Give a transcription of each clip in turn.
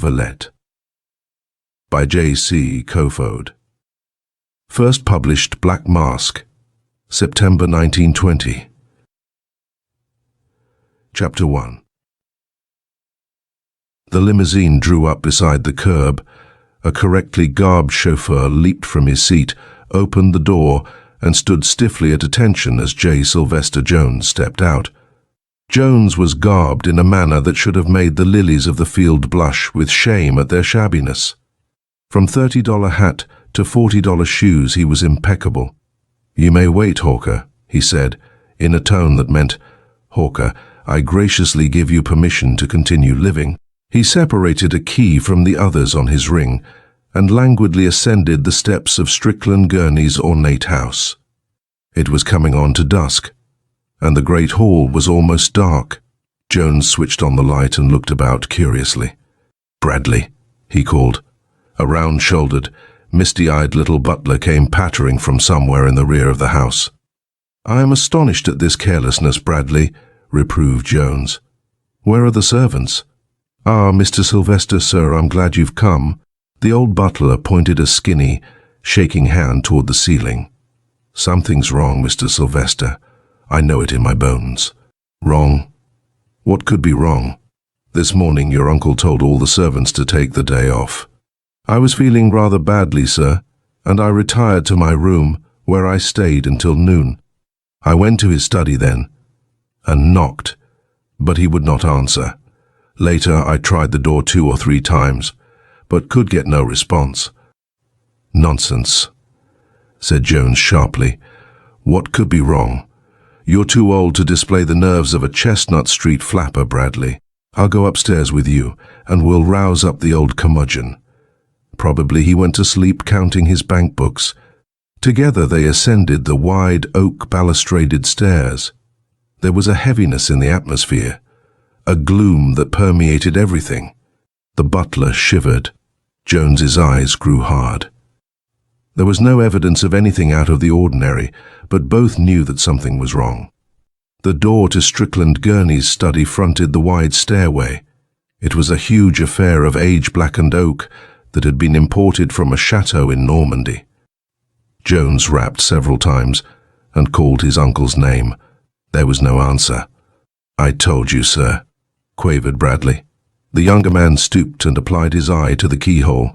For Let by J.C. Kofoed. First published Black Mask, September 1920. Chapter 1. The limousine drew up beside the curb. A correctly garbed chauffeur leaped from his seat, opened the door, and stood stiffly at attention as J. Sylvester Jones stepped out. Jones was garbed in a manner that should have made the lilies of the field blush with shame at their shabbiness. From $30 hat to $40 shoes he was impeccable. "You may wait, Hawker," he said, in a tone that meant, "Hawker, I graciously give you permission to continue living." He separated a key from the others on his ring and languidly ascended the steps of Strickland Gurney's ornate house. It was coming on to dusk, and the great hall was almost dark. Jones switched on the light and looked about curiously. "Bradley," he called. A round-shouldered, misty-eyed little butler came pattering from somewhere in the rear of the house. "I am astonished at this carelessness, Bradley," reproved Jones. "Where are the servants?" "Ah, Mr. Sylvester, sir, I'm glad you've come." The old butler pointed a skinny, shaking hand toward the ceiling. "Something's wrong, Mr. Sylvester. I know it in my bones." "Wrong? What could be wrong?" "This morning your uncle told all the servants to take the day off." "I was feeling rather badly, sir, and I retired to my room, where I stayed until noon. I went to his study then, and knocked, but he would not answer. Later I tried the door 2 or 3 times, but could get no response." "Nonsense," said Jones sharply. "What could be wrong? You're too old to display the nerves of a Chestnut Street flapper, Bradley. I'll go upstairs with you, and we'll rouse up the old curmudgeon. Probably he went to sleep counting his bank books." Together they ascended the wide oak balustraded stairs. There was a heaviness in the atmosphere, a gloom that permeated everything. The butler shivered. Jones's eyes grew hard. There was no evidence of anything out of the ordinary, but both knew that something was wrong. The door to Strickland Gurney's study fronted the wide stairway. It was a huge affair of age-blackened oak that had been imported from a chateau in Normandy. Jones rapped several times and called his uncle's name. There was no answer. "I told you, sir," quavered Bradley. The younger man stooped and applied his eye to the keyhole.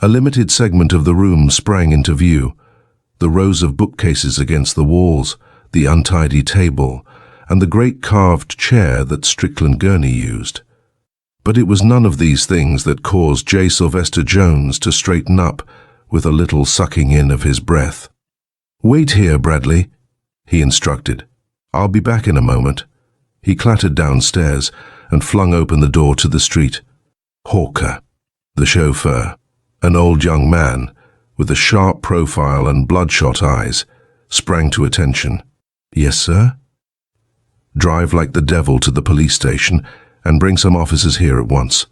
A limited segment of the room sprang into view. The rows of bookcases against the walls, the untidy table, and the great carved chair that Strickland Gurney used. But it was none of these things that caused J. Sylvester Jones to straighten up with a little sucking in of his breath. "Wait here, Bradley," he instructed. "I'll be back in a moment." He clattered downstairs and flung open the door to the street. Hawker, the chauffeur, an old young man with a sharp profile and bloodshot eyes, sprang to attention. "Yes, sir?" "Drive like the devil to the police station and bring some officers here at once.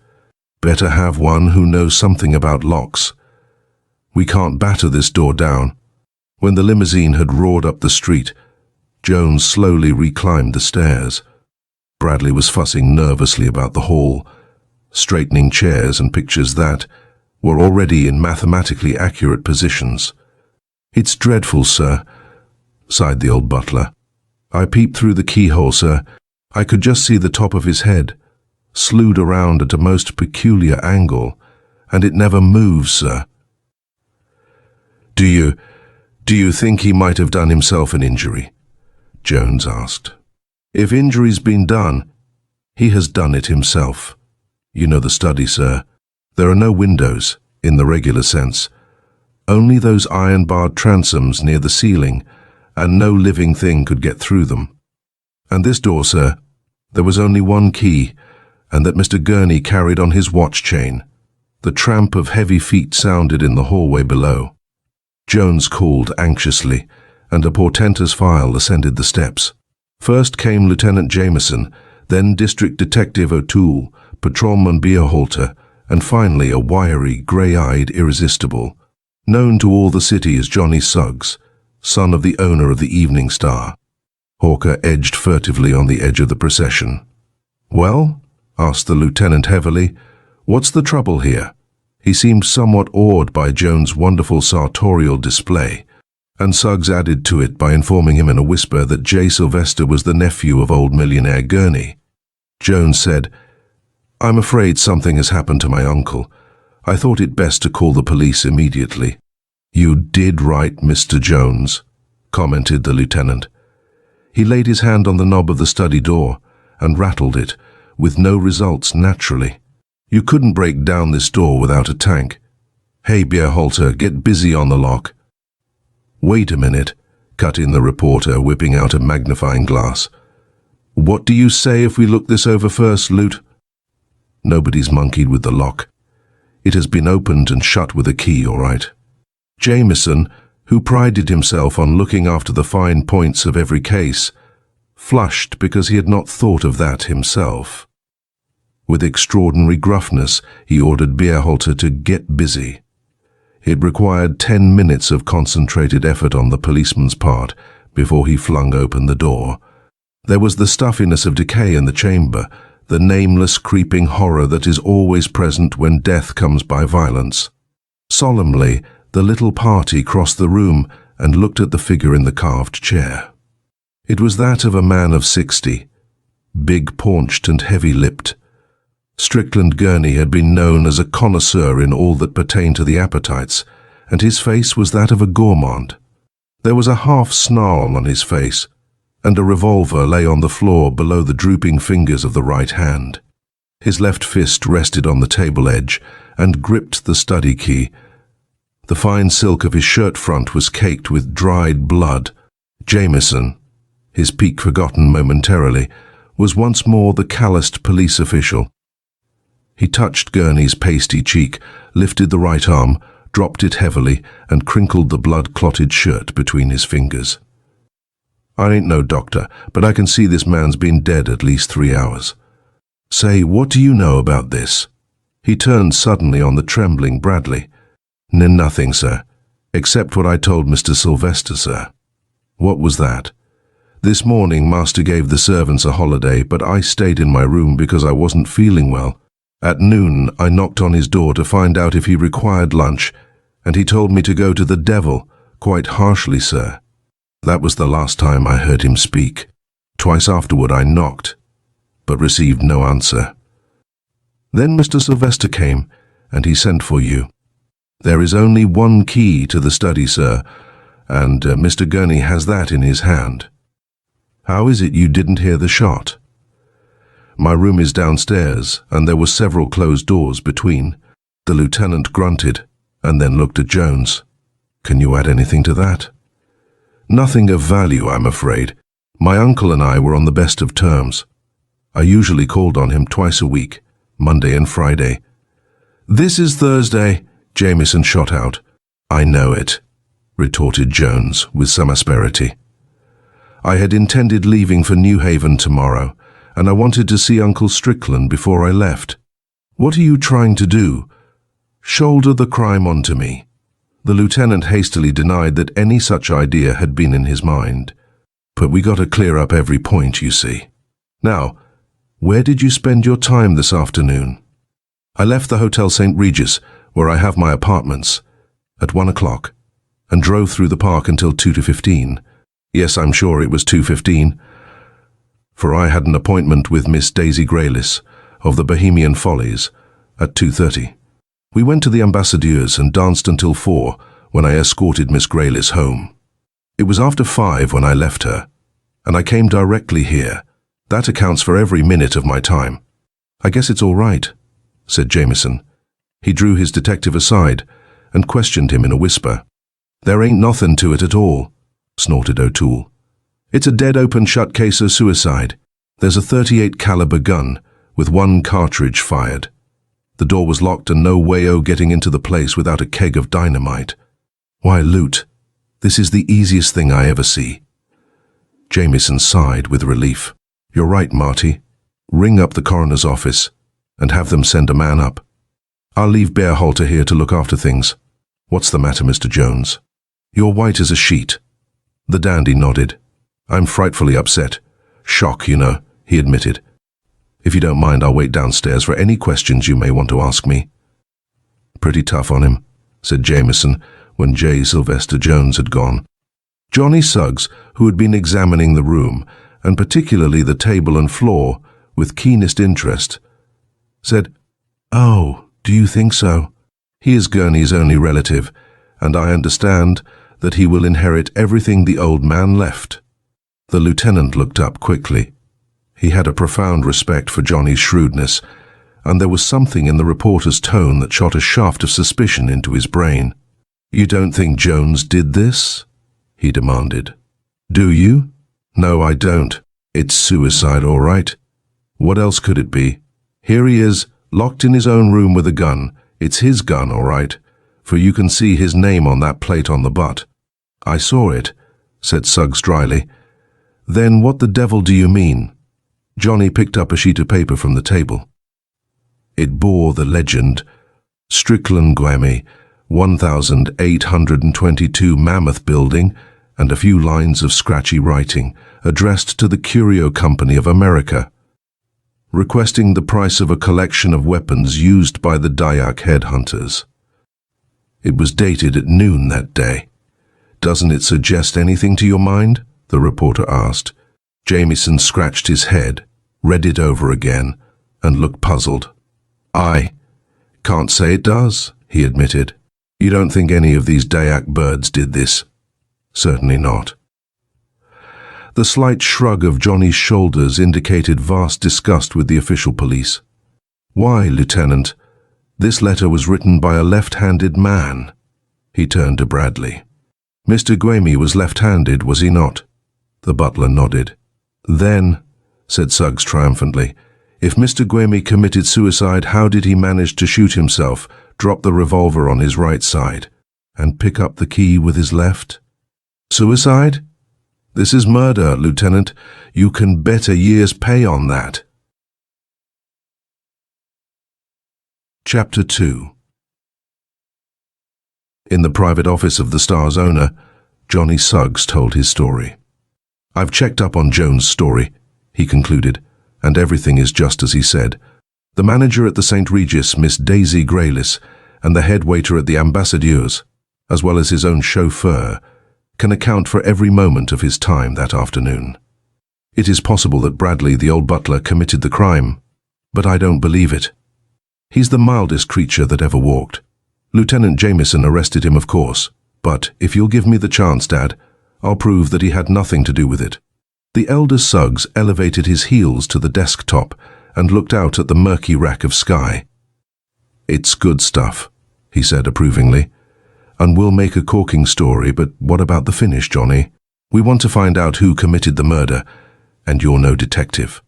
Better have one who knows something about locks. We can't batter this door down." When the limousine had roared up the street, Jones slowly reclimbed the stairs. Bradley was fussing nervously about the hall, straightening chairs and pictures that were already in mathematically accurate positions. "It's dreadful, sir," sighed the old butler. "I peeped through the keyhole, sir. I could just see the top of his head, slewed around at a most peculiar angle, and it never moves, sir." Do you think he might have done himself an injury?" Jones asked. "If injury's been done, he has done it himself. You know the study, sir. There are no windows, in the regular sense. Only those iron-barred transoms near the ceiling, and no living thing could get through them. And this door, sir, there was only one key, and that Mr. Gurney carried on his watch chain." The tramp of heavy feet sounded in the hallway below. Jones called anxiously, and a portentous file ascended the steps. First came Lieutenant Jameson, then District Detective O'Toole, Patrolman Beerhalter, and finally a wiry, grey-eyed irresistible, known to all the city as Johnny Suggs, son of the owner of the Evening Star. Hawker edged furtively on the edge of the procession. "Well?" asked the lieutenant heavily. What's the trouble here?" He seemed somewhat awed by Jones' wonderful sartorial display, and Suggs added to it by informing him in a whisper that J. Sylvester was the nephew of old millionaire Gurney. Jones said, "I'm afraid something has happened to my uncle. I thought it best to call the police immediately." "You did right, Mr. Jones," commented the lieutenant. He laid his hand on the knob of the study door and rattled it, with no results naturally. "You couldn't break down this door without a tank. Hey, Beerhalter, get busy on the lock." "Wait a minute," cut in the reporter, whipping out a magnifying glass. "What do you say if we look this over first, Lute?" "Nobody's monkeyed with the lock. It has been opened and shut with a key, all right." Jameson, who prided himself on looking after the fine points of every case, flushed because he had not thought of that himself. With extraordinary gruffness, he ordered Beerhalter to get busy. It required 10 minutes of concentrated effort on the policeman's part before he flung open the door. There was the stuffiness of decay in the chamber, the nameless creeping horror that is always present when death comes by violence. Solemnly, the little party crossed the room and looked at the figure in the carved chair. It was that of a man of 60, big-paunched and heavy-lipped. Strickland Gurney had been known as a connoisseur in all that pertained to the appetites, and his face was that of a gourmand. There was a half-snarl on his face, and a revolver lay on the floor below the drooping fingers of the right hand. His left fist rested on the table edge and gripped the study key. The fine silk of his shirt front was caked with dried blood. Jameson, his pique forgotten momentarily, was once more the calloused police official. He touched Gurney's pasty cheek, lifted the right arm, dropped it heavily, and crinkled the blood-clotted shirt between his fingers. "I ain't no doctor, but I can see this man's been dead at least 3 hours. Say, what do you know about this?" He turned suddenly on the trembling Bradley. "Nothing, sir, except what I told Mr. Sylvester, sir." "What was that?" "This morning Master gave the servants a holiday, but I stayed in my room because I wasn't feeling well. At noon, I knocked on his door to find out if he required lunch, and he told me to go to the devil, quite harshly, sir. That was the last time I heard him speak. Twice afterward I knocked, but received no answer. Then Mr. Sylvester came, and he sent for you. There is only one key to the study, sir, and Mr. Gurney has that in his hand. How is it you didn't hear the shot?" "My room is downstairs, and there were several closed doors between." The lieutenant grunted, and then looked at Jones. "Can you add anything to that?" "Nothing of value, I'm afraid. My uncle and I were on the best of terms. I usually called on him twice a week, Monday and Friday." "This is Thursday," Jameson shot out. "I know it," retorted Jones with some asperity. "I had intended leaving for New Haven tomorrow, and I wanted to see Uncle Strickland before I left. What are you trying to do? Shoulder the crime onto me." The lieutenant hastily denied that any such idea had been in his mind. "But we got to clear up every point, you see. Now, where did you spend your time this afternoon?" "I left the Hotel St. Regis, where I have my apartments, at 1 o'clock, and drove through the park until 2:15. Yes, I'm sure it was 2:15. For I had an appointment with Miss Daisy Graylis, of the Bohemian Follies, at 2:30. We went to the Ambassadeurs and danced until 4, when I escorted Miss Graylis home. It was after 5 when I left her, and I came directly here. That accounts for every minute of my time." "I guess it's all right," said Jameson. He drew his detective aside and questioned him in a whisper. "There ain't nothing to it at all," snorted O'Toole. "It's a dead open-shut case of suicide. There's a .38 caliber gun, with 1 cartridge fired. The door was locked and no way getting into the place without a keg of dynamite. Why, Lute, this is the easiest thing I ever see." Jameson sighed with relief. "You're right, Marty. Ring up the coroner's office and have them send a man up. I'll leave Beerhalter here to look after things. What's the matter, Mr. Jones?" "You're white as a sheet." The dandy nodded. "I'm frightfully upset. Shock, you know," he admitted. If you don't mind, I'll wait downstairs for any questions you may want to ask me." "Pretty tough on him," said Jameson when J. Sylvester Jones had gone. Johnny Suggs, who had been examining the room, and particularly the table and floor, with keenest interest, said, "Oh, do you think so? He is Gurney's only relative, and I understand that he will inherit everything the old man left." The lieutenant looked up quickly. He had a profound respect for Johnny's shrewdness, and there was something in the reporter's tone that shot a shaft of suspicion into his brain. "You don't think Jones did this?" he demanded. "Do you?" "No, I don't. It's suicide, all right. What else could it be? Here he is, locked in his own room with a gun. It's his gun, all right, for you can see his name on that plate on the butt." "I saw it," said Suggs dryly. "Then what the devil do you mean?" Johnny picked up a sheet of paper from the table. It bore the legend, "Strickland Gwemi, 1822 Mammoth Building," and a few lines of scratchy writing, addressed to the Curio Company of America, requesting the price of a collection of weapons used by the Dayak headhunters. It was dated at noon that day. "Doesn't it suggest anything to your mind?" the reporter asked. Jameson scratched his head, read it over again, and looked puzzled. "I can't say it does," he admitted. "You don't think any of these Dayak birds did this?" "Certainly not." The slight shrug of Johnny's shoulders indicated vast disgust with the official police. "Why, Lieutenant? This letter was written by a left-handed man." He turned to Bradley. "Mr. Gwemi was left-handed, was he not?" The butler nodded. "Then," said Suggs triumphantly, "if Mr. Gwemi committed suicide, how did he manage to shoot himself, drop the revolver on his right side, and pick up the key with his left? Suicide? This is murder, Lieutenant. You can bet a year's pay on that." Chapter 2. In the private office of the Star's owner, Johnny Suggs told his story. "I've checked up on Jones' story," he concluded, "and everything is just as he said. The manager at the St. Regis, Miss Daisy Graylis, and the head waiter at the Ambassadeurs, as well as his own chauffeur, can account for every moment of his time that afternoon. It is possible that Bradley, the old butler, committed the crime, but I don't believe it. He's the mildest creature that ever walked. Lieutenant Jameson arrested him, of course, but if you'll give me the chance, Dad, I'll prove that he had nothing to do with it." The elder Suggs elevated his heels to the desktop and looked out at the murky rack of sky. "It's good stuff," he said approvingly. "And we'll make a corking story, but what about the finish, Johnny? We want to find out who committed the murder, and you're no detective."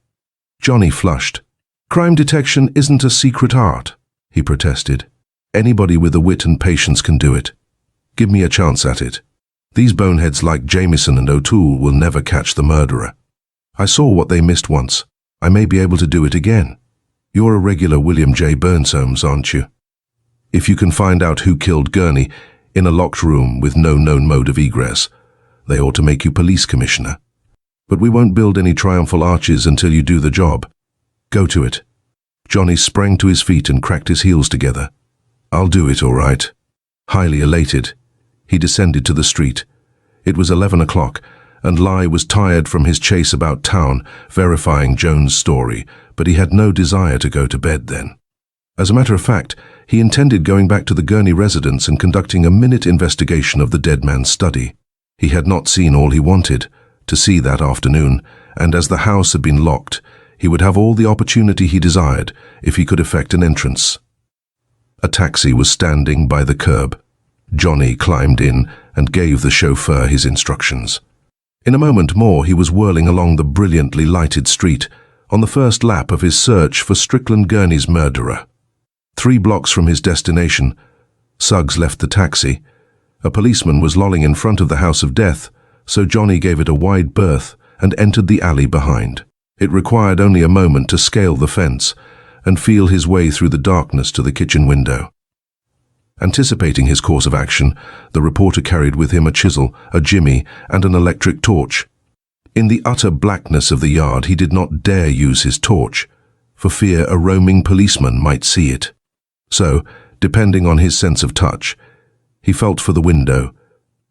Johnny flushed. "Crime detection isn't a secret art," he protested. "Anybody with a wit and patience can do it. Give me a chance at it. These boneheads like Jameson and O'Toole will never catch the murderer. I saw what they missed once. I may be able to do it again. You're a regular William J. Burnsholmes, aren't you? If you can find out who killed Gurney in a locked room with no known mode of egress, they ought to make you police commissioner. But we won't build any triumphal arches until you do the job. Go to it." Johnny sprang to his feet and cracked his heels together. "I'll do it, all right." Highly elated, he descended to the street. It was 11 o'clock, and Lai was tired from his chase about town, verifying Jones' story, but he had no desire to go to bed then. As a matter of fact, he intended going back to the Gurney residence and conducting a minute investigation of the dead man's study. He had not seen all he wanted to see that afternoon, and as the house had been locked, he would have all the opportunity he desired if he could effect an entrance. A taxi was standing by the curb. Johnny climbed in and gave the chauffeur his instructions. In a moment more he was whirling along the brilliantly lighted street on the first lap of his search for Strickland Gurney's murderer. 3 blocks from his destination, Suggs left the taxi. A policeman was lolling in front of the house of death, so Johnny gave it a wide berth and entered the alley behind. It required only a moment to scale the fence and feel his way through the darkness to the kitchen window. Anticipating his course of action, the reporter carried with him a chisel, a jimmy, and an electric torch. In the utter blackness of the yard, he did not dare use his torch. for fear a roaming policeman might see it. So, depending on his sense of touch, he felt for the window,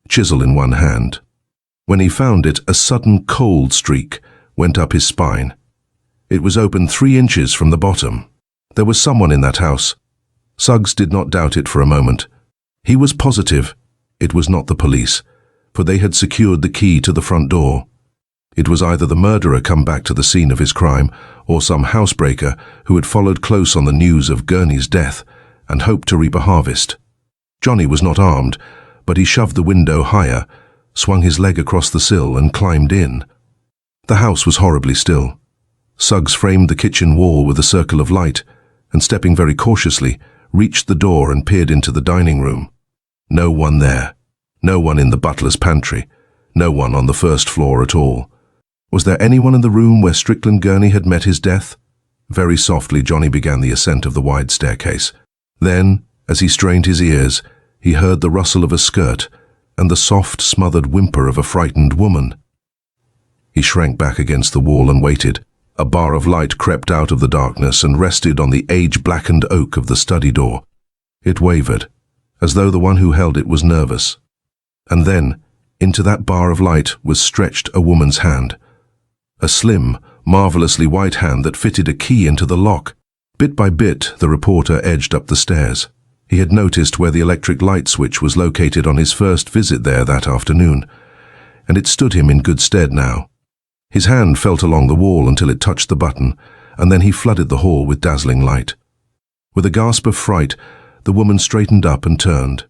chisel in one hand. When he found it, a sudden cold streak went up his spine. It was open 3 inches from the bottom. There was someone in that house. Suggs did not doubt it for a moment. He was positive it was not the police, for they had secured the key to the front door. It was either the murderer come back to the scene of his crime, or some housebreaker who had followed close on the news of Gurney's death and hoped to reap a harvest. Johnny was not armed, but he shoved the window higher, swung his leg across the sill and climbed in. The house was horribly still. Suggs framed the kitchen wall with a circle of light and, stepping very cautiously, reached the door and peered into the dining room. No one there. No one in the butler's pantry. No one on the first floor at all. Was there anyone in the room where Strickland Gurney had met his death? Very softly Johnny began the ascent of the wide staircase. Then, as he strained his ears, he heard the rustle of a skirt and the soft, smothered whimper of a frightened woman. He shrank back against the wall and waited. A bar of light crept out of the darkness and rested on the age-blackened oak of the study door. It wavered, as though the one who held it was nervous. And then, into that bar of light was stretched a woman's hand. A slim, marvelously white hand that fitted a key into the lock. Bit by bit, the reporter edged up the stairs. He had noticed where the electric light switch was located on his first visit there that afternoon, and it stood him in good stead now. His hand felt along the wall until it touched the button, and then he flooded the hall with dazzling light. With a gasp of fright, the woman straightened up and turned.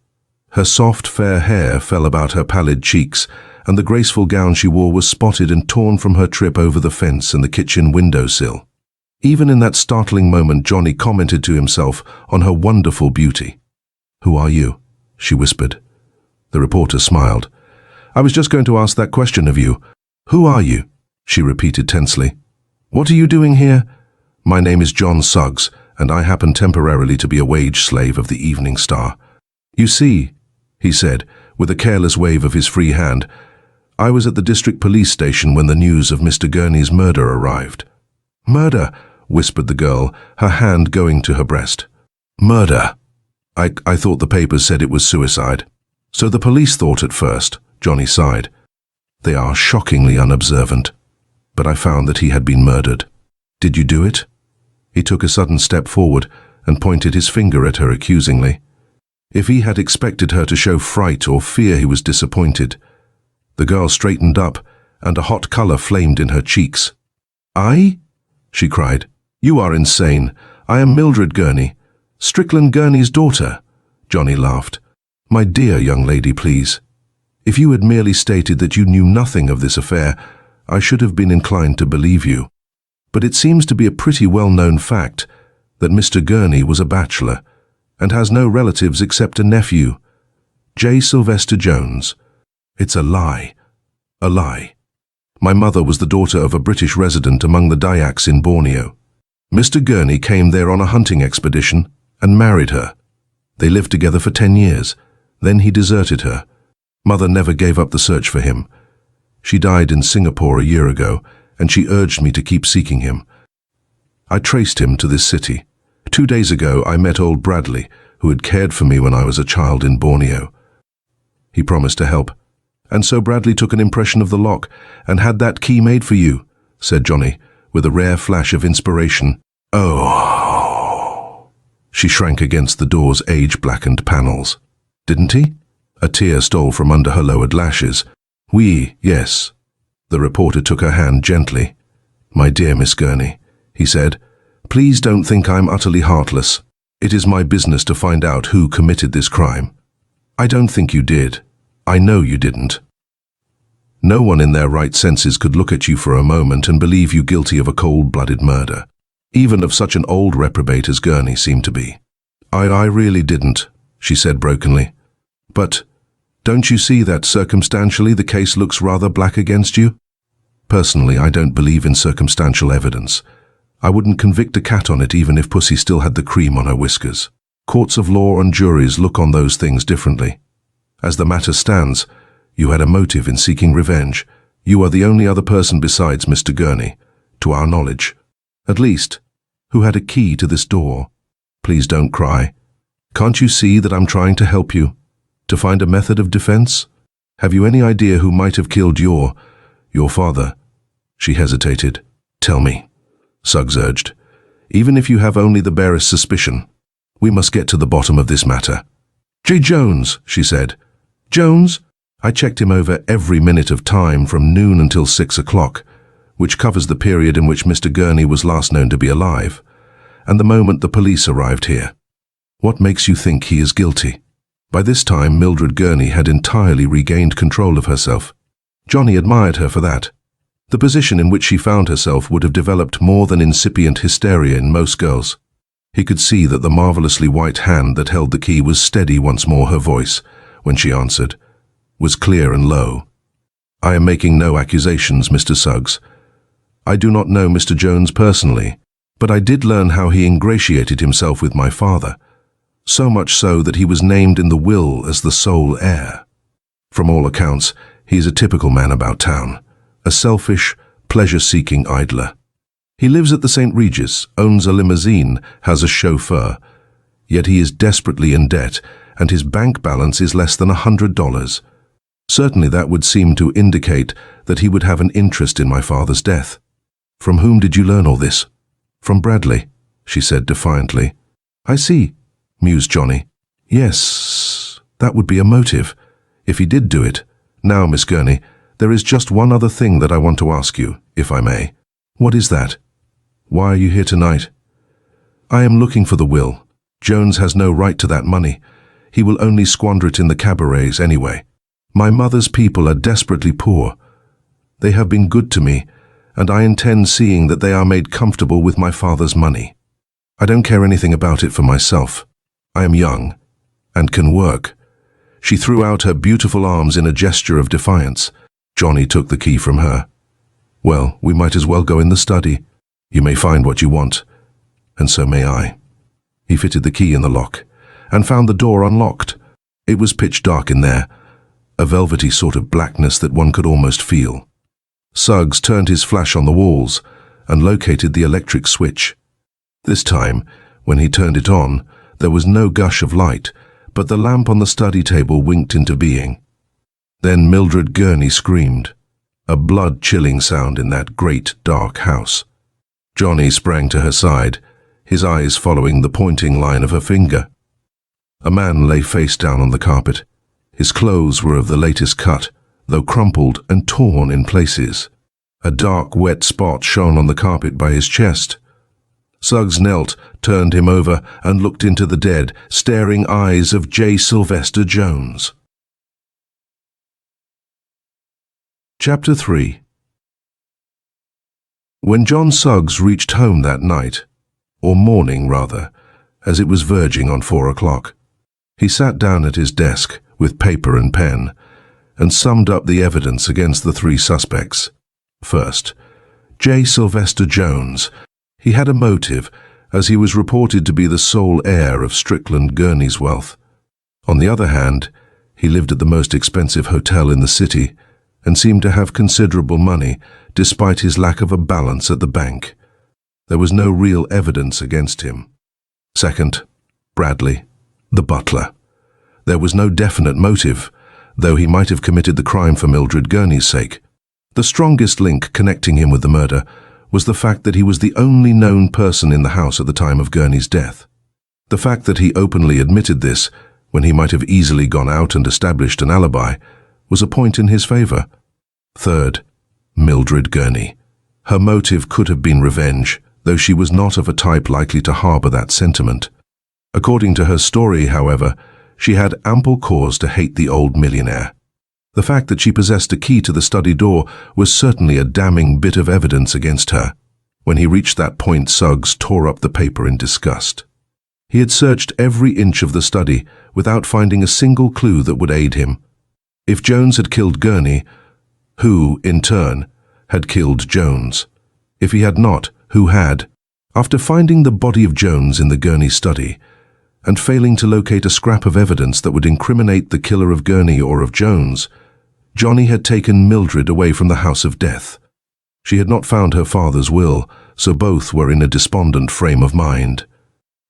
Her soft, fair hair fell about her pallid cheeks, and the graceful gown she wore was spotted and torn from her trip over the fence and the kitchen windowsill. Even in that startling moment, Johnny commented to himself on her wonderful beauty. "Who are you?" she whispered. The reporter smiled. "I was just going to ask that question of you. Who are you?" she repeated tensely. "What are you doing here?" "My name is John Suggs, and I happen temporarily to be a wage slave of the Evening Star." "You see," he said, with a careless wave of his free hand, "I was at the district police station when the news of Mr. Gurney's murder arrived." "Murder?" whispered the girl, her hand going to her breast. "Murder. I thought the papers said it was suicide." "So the police thought at first," Johnny sighed. "They are shockingly unobservant. But I found that he had been murdered." "Did you do it?" He took a sudden step forward and pointed his finger at her accusingly. If he had expected her to show fright or fear, he was disappointed. The girl straightened up, and a hot color flamed in her cheeks. "I?" she cried. "You are insane. I am Mildred Gurney, Strickland Gurney's daughter." Johnny laughed. "My dear young lady, please. If you had merely stated that you knew nothing of this affair, I should have been inclined to believe you. But it seems to be a pretty well-known fact that Mr. Gurney was a bachelor and has no relatives except a nephew, J. Sylvester Jones. It's a lie. A lie. My mother was the daughter of a British resident among the Dayaks in Borneo. Mr. Gurney came there on a hunting expedition and married her. They lived together for 10 years. Then he deserted her. Mother never gave up the search for him. She died in Singapore a year ago, and she urged me to keep seeking him. I traced him to this city. 2 days ago, I met old Bradley, who had cared for me when I was a child in Borneo. He promised to help. And so Bradley took an impression of the lock and had that key made for you," said Johnny, with a rare flash of inspiration. "Oh." She shrank against the door's age-blackened panels. "Didn't he?" A tear stole from under her lowered lashes. "Oui, yes." The reporter took her hand gently. "My dear Miss Gurney," he said, "please don't think I'm utterly heartless. It is my business to find out who committed this crime. I don't think you did. I know you didn't. No one in their right senses could look at you for a moment and believe you guilty of a cold-blooded murder, even of such an old reprobate as Gurney seemed to be. I really didn't," she said brokenly. "But don't you see that circumstantially the case looks rather black against you? Personally, I don't believe in circumstantial evidence. I wouldn't convict a cat on it even if Pussy still had the cream on her whiskers. Courts of law and juries look on those things differently. As the matter stands, you had a motive in seeking revenge. You are the only other person besides Mr. Gurney, to our knowledge, at least, who had a key to this door. Please don't cry. Can't you see that I'm trying to help you? To find a method of defense? Have you any idea who might have killed your father?" She hesitated. "Tell me," Suggs urged. "Even if you have only the barest suspicion. We must get to the bottom of this matter." "J. Jones," she said. "Jones? I checked him over every minute of time from noon until 6 o'clock, which covers the period in which Mr. Gurney was last known to be alive, and the moment the police arrived here. What makes you think he is guilty?" By this time, Mildred Gurney had entirely regained control of herself. Johnny admired her for that. The position in which she found herself would have developed more than incipient hysteria in most girls. He could see that the marvelously white hand that held the key was steady once more. Her voice, when she answered, was clear and low. "I am making no accusations, Mr. Suggs. I do not know Mr. Jones personally, but I did learn how he ingratiated himself with my father, so much so that he was named in the will as the sole heir. From all accounts, he is a typical man about town, a selfish, pleasure-seeking idler. He lives at the St. Regis, owns a limousine, has a chauffeur, yet he is desperately in debt, and his bank balance is less than $100. Certainly that would seem to indicate that he would have an interest in my father's death." "From whom did you learn all this?" "From Bradley," she said defiantly. "I see," mused Johnny. "Yes, that would be a motive, if he did do it. Now, Miss Gurney, there is just one other thing that I want to ask you, if I may." "What is that?" "Why are you here tonight?" "I am looking for the will. Jones has no right to that money. He will only squander it in the cabarets anyway. My mother's people are desperately poor. They have been good to me, and I intend seeing that they are made comfortable with my father's money. I don't care anything about it for myself. I am young, and can work." She threw out her beautiful arms in a gesture of defiance. Johnny took the key from her. "Well, we might as well go in the study. You may find what you want, and so may I." He fitted the key in the lock, and found the door unlocked. It was pitch dark in there, a velvety sort of blackness that one could almost feel. Suggs turned his flash on the walls and located the electric switch. This time, when he turned it on, there was no gush of light, but the lamp on the study table winked into being. Then Mildred Gurney screamed, a blood-chilling sound in that great, dark house. Johnny sprang to her side, his eyes following the pointing line of her finger. A man lay face down on the carpet. His clothes were of the latest cut, though crumpled and torn in places. A dark, wet spot shone on the carpet by his chest. Suggs knelt, turned him over, and looked into the dead, staring eyes of J. Sylvester Jones. Chapter 3. When John Suggs reached home that night, or morning rather, as it was verging on 4 o'clock, he sat down at his desk with paper and pen, and summed up the evidence against the 3 suspects. First, J. Sylvester Jones. He had a motive, as he was reported to be the sole heir of Strickland Gurney's wealth. On the other hand, he lived at the most expensive hotel in the city, and seemed to have considerable money, despite his lack of a balance at the bank. There was no real evidence against him. Second, Bradley, the butler. There was no definite motive, though he might have committed the crime for Mildred Gurney's sake. The strongest link connecting him with the murder was the fact that he was the only known person in the house at the time of Gurney's death. The fact that he openly admitted this, when he might have easily gone out and established an alibi, was a point in his favor. Third, Mildred Gurney. Her motive could have been revenge, though she was not of a type likely to harbor that sentiment. According to her story, however, she had ample cause to hate the old millionaire. The fact that she possessed a key to the study door was certainly a damning bit of evidence against her. When he reached that point, Suggs tore up the paper in disgust. He had searched every inch of the study without finding a single clue that would aid him. If Jones had killed Gurney, who, in turn, had killed Jones? If he had not, who had? After finding the body of Jones in the Gurney study, and failing to locate a scrap of evidence that would incriminate the killer of Gurney or of Jones, Johnny had taken Mildred away from the house of death. She had not found her father's will, so both were in a despondent frame of mind.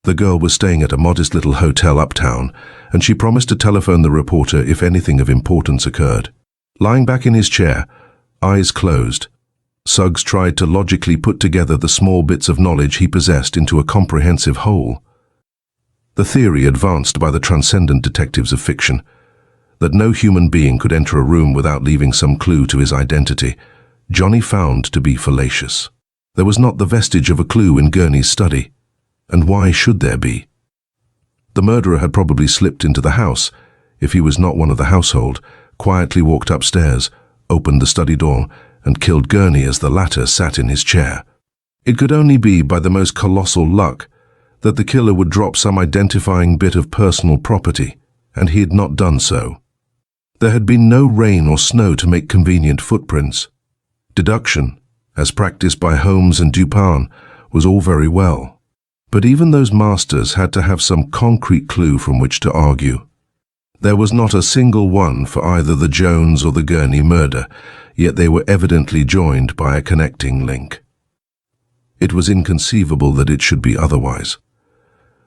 The girl was staying at a modest little hotel uptown, and she promised to telephone the reporter if anything of importance occurred. Lying back in his chair, eyes closed, Suggs tried to logically put together the small bits of knowledge he possessed into a comprehensive whole. The theory advanced by the transcendent detectives of fiction, that no human being could enter a room without leaving some clue to his identity, Johnny found to be fallacious. There was not the vestige of a clue in Gurney's study, and why should there be? The murderer had probably slipped into the house, if he was not one of the household, quietly walked upstairs, opened the study door, and killed Gurney as the latter sat in his chair. It could only be by the most colossal luck that the killer would drop some identifying bit of personal property, and he had not done so. There had been no rain or snow to make convenient footprints. Deduction, as practiced by Holmes and Dupin, was all very well. But even those masters had to have some concrete clue from which to argue. There was not a single one for either the Jones or the Gurney murder, yet they were evidently joined by a connecting link. It was inconceivable that it should be otherwise.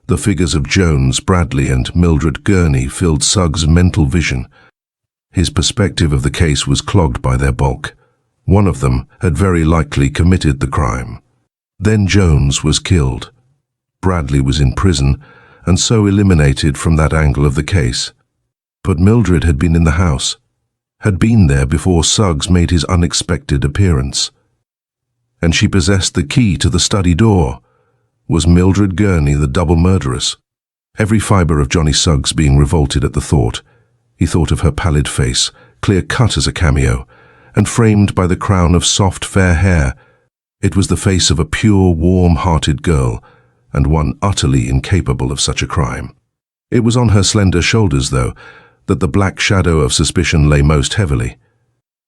The figures of Jones, Bradley, and Mildred Gurney filled Suggs' mental vision. His perspective of the case was clogged by their bulk. One of them had very likely committed the crime. Then Jones was killed. Bradley was in prison, and so eliminated from that angle of the case. But Mildred had been in the house, had been there before Suggs made his unexpected appearance. And she possessed the key to the study door. Was Mildred Gurney the double murderess? Every fibre of Johnny Suggs being revolted at the thought, he thought of her pallid face, clear-cut as a cameo, and framed by the crown of soft, fair hair. It was the face of a pure, warm-hearted girl, and one utterly incapable of such a crime. It was on her slender shoulders, though, that the black shadow of suspicion lay most heavily.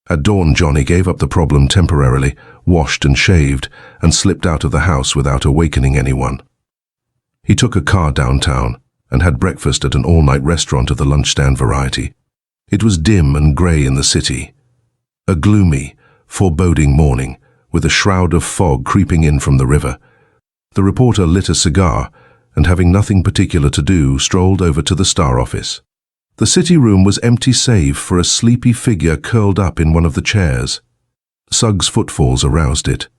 At dawn, Johnny gave up the problem temporarily, washed and shaved, and slipped out of the house without awakening anyone. He took a car downtown and had breakfast at an all-night restaurant of the lunch-stand variety. It was dim and grey in the city. A gloomy, foreboding morning, with a shroud of fog creeping in from the river. The reporter lit a cigar, and having nothing particular to do, strolled over to the Star office. The city room was empty save for a sleepy figure curled up in one of the chairs. Suggs' footfalls aroused it.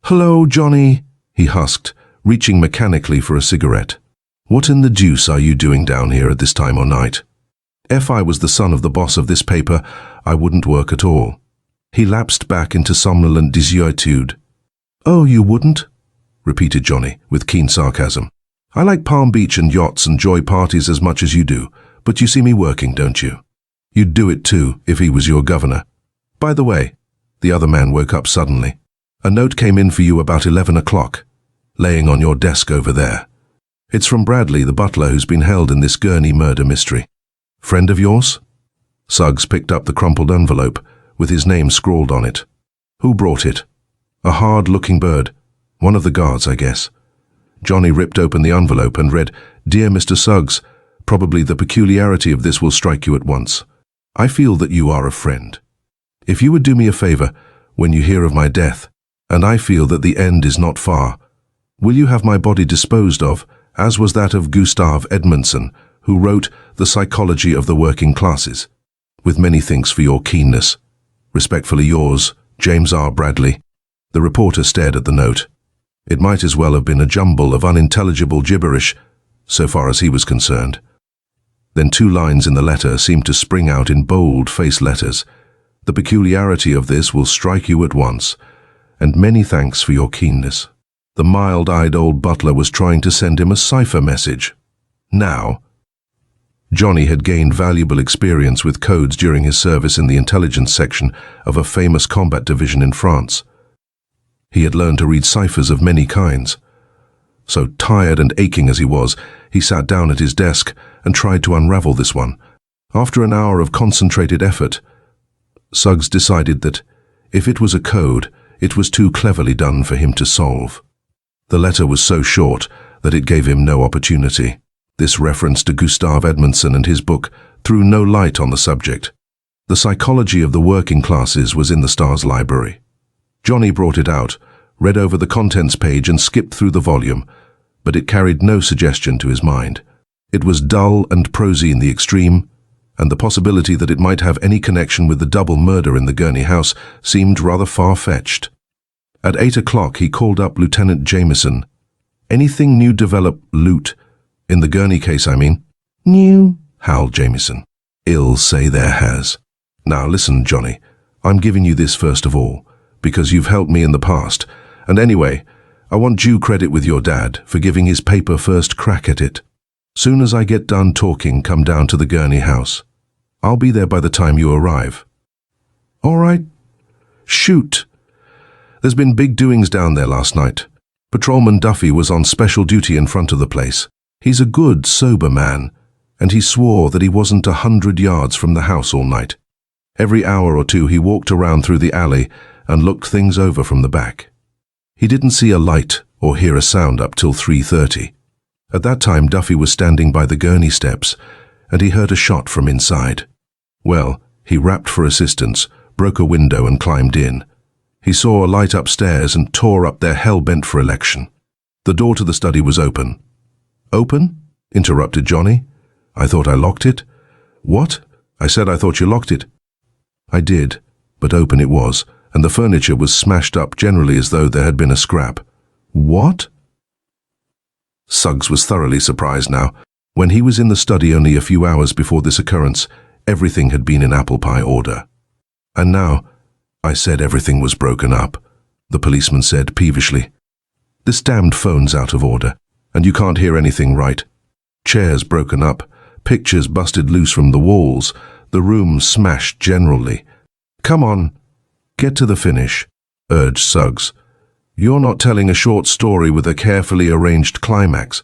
"Hello, Johnny," he husked, reaching mechanically for a cigarette. "What in the deuce are you doing down here at this time of night? If I was the son of the boss of this paper, I wouldn't work at all." He lapsed back into somnolent desuetude. "Oh, you wouldn't?" repeated Johnny, with keen sarcasm. "I like Palm Beach and yachts and joy parties as much as you do, but you see me working, don't you? You'd do it too, if he was your governor. By the way," the other man woke up suddenly, "a note came in for you about 11 o'clock, laying on your desk over there. It's from Bradley, the butler who's been held in this Gurney murder mystery. Friend of yours?" Suggs picked up the crumpled envelope, with his name scrawled on it. "Who brought it?" "A hard-looking bird. One of the guards, I guess." Johnny ripped open the envelope and read, "Dear Mr. Suggs, probably the peculiarity of this will strike you at once. I feel that you are a friend. If you would do me a favor, when you hear of my death, and I feel that the end is not far, will you have my body disposed of, as was that of Gustav Edmondson, who wrote The Psychology of the Working Classes? With many thanks for your keenness. Respectfully yours, James R. Bradley." The reporter stared at the note. It might as well have been a jumble of unintelligible gibberish, so far as he was concerned. Then two lines in the letter seemed to spring out in bold face letters. "The peculiarity of this will strike you at once, and many thanks for your keenness." The mild-eyed old butler was trying to send him a cipher message. Now, Johnny had gained valuable experience with codes during his service in the intelligence section of a famous combat division in France. He had learned to read ciphers of many kinds. So tired and aching as he was, he sat down at his desk and tried to unravel this one. After an hour of concentrated effort, Suggs decided that, if it was a code, it was too cleverly done for him to solve. The letter was so short that it gave him no opportunity. This reference to Gustav Edmondson and his book threw no light on the subject. The Psychology of the Working Classes was in the Star's library. Johnny brought it out, read over the contents page and skipped through the volume, but it carried no suggestion to his mind. It was dull and prosy in the extreme, and the possibility that it might have any connection with the double murder in the Gurney house seemed rather far-fetched. At 8 o'clock he called up Lieutenant Jameson. "Anything new develop, Loot? In the Gurney case, I mean." "New," howled Jameson. "I'll say there has. Now listen, Johnny, I'm giving you this first of all, because you've helped me in the past, and anyway, I want due credit with your dad for giving his paper first crack at it. Soon as I get done talking, come down to the Gurney house. I'll be there by the time you arrive." "All right." "Shoot. There's been big doings down there last night. Patrolman Duffy was on special duty in front of the place. He's a good, sober man, and he swore that he wasn't 100 yards from the house all night. Every hour or two he walked around through the alley and looked things over from the back. He didn't see a light or hear a sound up till 3:30. At that time Duffy was standing by the Gurney steps, and he heard a shot from inside. Well, he rapped for assistance, broke a window and climbed in. He saw a light upstairs and tore up their hell-bent for election. The door to the study was open." "Open?" interrupted Johnny. "I thought I locked it." "What?" "I said I thought you locked it." "I did, but open it was, and the furniture was smashed up generally as though there had been a scrap." "What?" Suggs was thoroughly surprised now. When he was in the study only a few hours before this occurrence, everything had been in apple pie order. "And now," "I said everything was broken up," the policeman said peevishly. "This damned phone's out of order, and you can't hear anything right. Chairs broken up, pictures busted loose from the walls, the room smashed generally." "Come on, get to the finish," urged Suggs. "You're not telling a short story with a carefully arranged climax.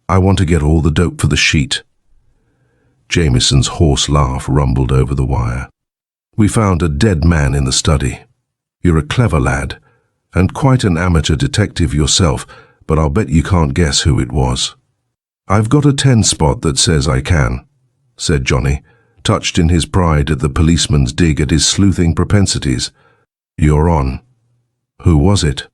I want to get all the dope for the sheet." Jameson's hoarse laugh rumbled over the wire. "We found a dead man in the study. You're a clever lad, and quite an amateur detective yourself, but I'll bet you can't guess who it was." "I've got a 10 spot that says I can," said Johnny, touched in his pride at the policeman's dig at his sleuthing propensities. "You're on." "Who was it?"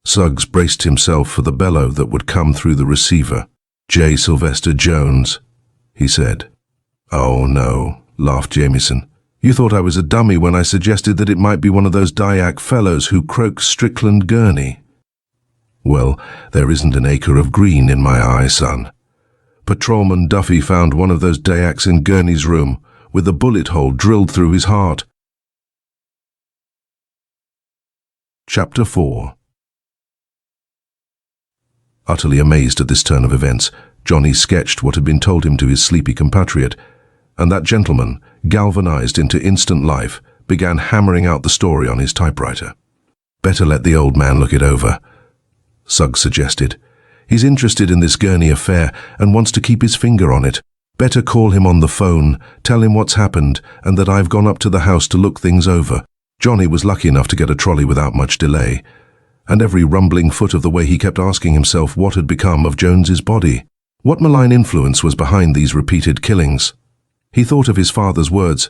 Suggs braced himself for the bellow that would come through the receiver. "J. Sylvester Jones," he said. "Oh no," laughed Jameson. "You thought I was a dummy when I suggested that it might be one of those Dyak fellows who croak Strickland Gurney. Well, there isn't an acre of green in my eye, son. Patrolman Duffy found one of those Dyaks in Gurney's room, with a bullet hole drilled through his heart." Chapter 4. Utterly amazed at this turn of events, Johnny sketched what had been told him to his sleepy compatriot, and that gentleman, galvanized into instant life, began hammering out the story on his typewriter. "Better let the old man look it over," Suggs suggested. "He's interested in this Gurney affair and wants to keep his finger on it. Better call him on the phone, tell him what's happened, and that I've gone up to the house to look things over." Johnny was lucky enough to get a trolley without much delay, and every rumbling foot of the way he kept asking himself what had become of Jones's body. What malign influence was behind these repeated killings? He thought of his father's words,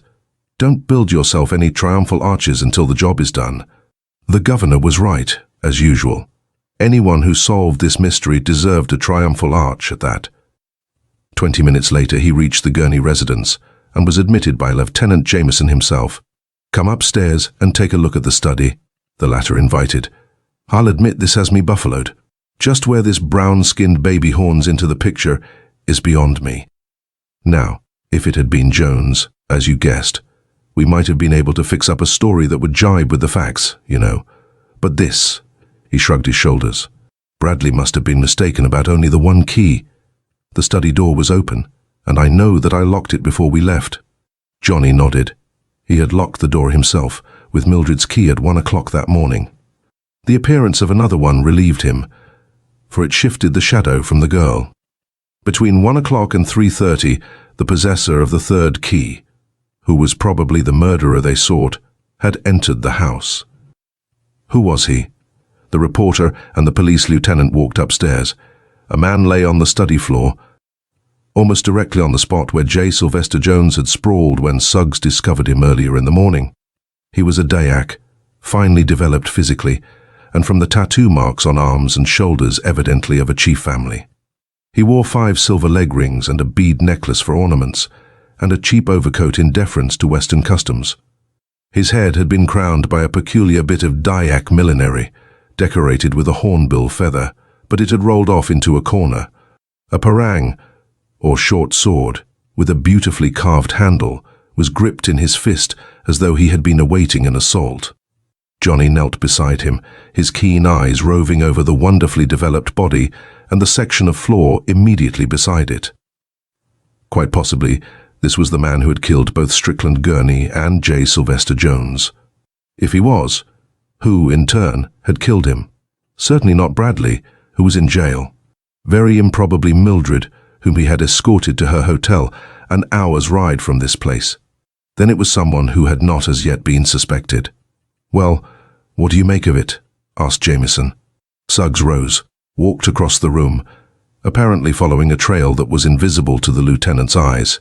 "Don't build yourself any triumphal arches until the job is done." The governor was right, as usual. Anyone who solved this mystery deserved a triumphal arch at that. 20 minutes later he reached the Gurney residence and was admitted by Lieutenant Jameson himself. "Come upstairs and take a look at the study," the latter invited. "I'll admit this has me buffaloed. Just where this brown-skinned baby horns into the picture is beyond me. Now, if it had been Jones, as you guessed, we might have been able to fix up a story that would jibe with the facts, you know. But this," he shrugged his shoulders. "Bradley must have been mistaken about only the one key. The study door was open, and I know that I locked it before we left." Johnny nodded. He had locked the door himself, with Mildred's key at 1 o'clock that morning. The appearance of another one relieved him, for it shifted the shadow from the girl. Between 1 o'clock and 3:30, the possessor of the third key, who was probably the murderer they sought, had entered the house. Who was he? The reporter and the police lieutenant walked upstairs. A man lay on the study floor, almost directly on the spot where J. Sylvester Jones had sprawled when Suggs discovered him earlier in the morning. He was a Dyak, finely developed physically, and from the tattoo marks on arms and shoulders evidently of a chief family. He wore 5 silver leg rings and a bead necklace for ornaments, and a cheap overcoat in deference to Western customs. His head had been crowned by a peculiar bit of Dayak millinery, decorated with a hornbill feather, but it had rolled off into a corner. A parang, or short sword, with a beautifully carved handle, was gripped in his fist as though he had been awaiting an assault. Johnny knelt beside him, his keen eyes roving over the wonderfully developed body and the section of floor immediately beside it. Quite possibly, this was the man who had killed both Strickland Gurney and J. Sylvester Jones. If he was, who, in turn, had killed him? Certainly not Bradley, who was in jail. Very improbably Mildred, whom he had escorted to her hotel, an hour's ride from this place. Then it was someone who had not as yet been suspected. "Well, what do you make of it?" asked Jameson. Suggs rose, walked across the room, apparently following a trail that was invisible to the lieutenant's eyes.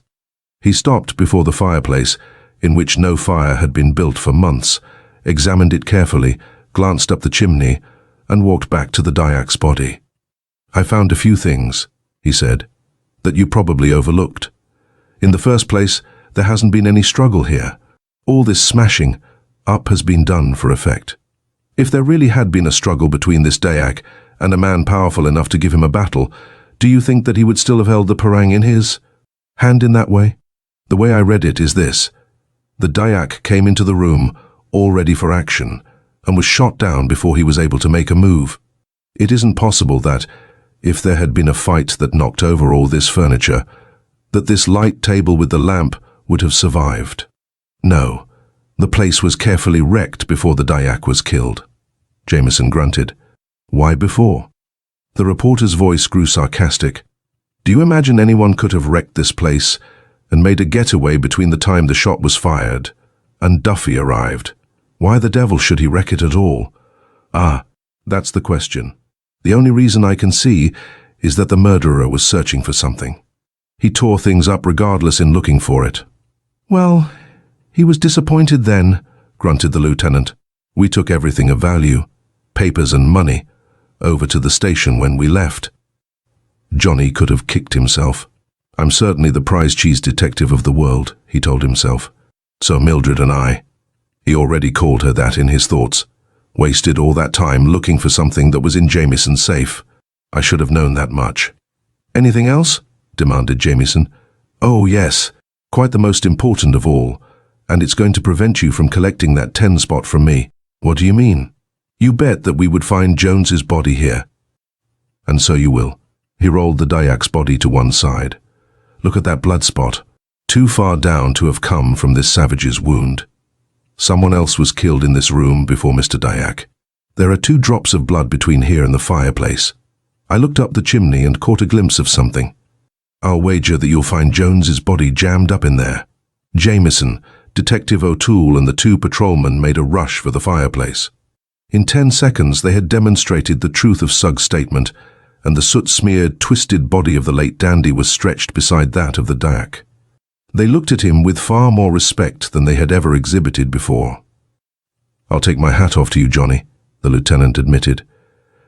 He stopped before the fireplace, in which no fire had been built for months, examined it carefully, glanced up the chimney, and walked back to the Dayak's body. "I found a few things," he said, "that you probably overlooked. In the first place, there hasn't been any struggle here. All this smashing up has been done for effect. If there really had been a struggle between this Dayak and a man powerful enough to give him a battle, do you think that he would still have held the parang in his hand in that way? The way I read it is this: the Dayak came into the room all ready for action and was shot down before he was able to make a move. It isn't possible that, if there had been a fight that knocked over all this furniture, that this light table with the lamp would have survived. No, the place was carefully wrecked before the Dayak was killed." Jameson grunted. "Why before?" The reporter's voice grew sarcastic. "Do you imagine anyone could have wrecked this place and made a getaway between the time the shot was fired and Duffy arrived? Why the devil should he wreck it at all?" "Ah, that's the question. The only reason I can see is that the murderer was searching for something. He tore things up regardless in looking for it." "Well, he was disappointed then," grunted the lieutenant. "We took everything of value, papers and money, over to the station when we left." Johnny could have kicked himself. "I'm certainly the prize cheese detective of the world," he told himself. "So Mildred and I." He already called her that in his thoughts. Wasted all that time looking for something that was in Jameson's safe. I should have known that much. "Anything else?" demanded Jameson. "Oh, yes. Quite the most important of all. And it's going to prevent you from collecting that 10 spot from me." "What do you mean?" "You bet that we would find Jones's body here." "And so you will." He rolled the Dayak's body to one side. "Look at that blood spot. Too far down to have come from this savage's wound. Someone else was killed in this room before Mr. Dayak. There are 2 drops of blood between here and the fireplace. I looked up the chimney and caught a glimpse of something. I'll wager that you'll find Jones's body jammed up in there." Jameson, Detective O'Toole and the 2 patrolmen made a rush for the fireplace. In 10 seconds they had demonstrated the truth of Suggs' statement, and the soot-smeared, twisted body of the late dandy was stretched beside that of the Dayak. They looked at him with far more respect than they had ever exhibited before. "I'll take my hat off to you, Johnny," the lieutenant admitted.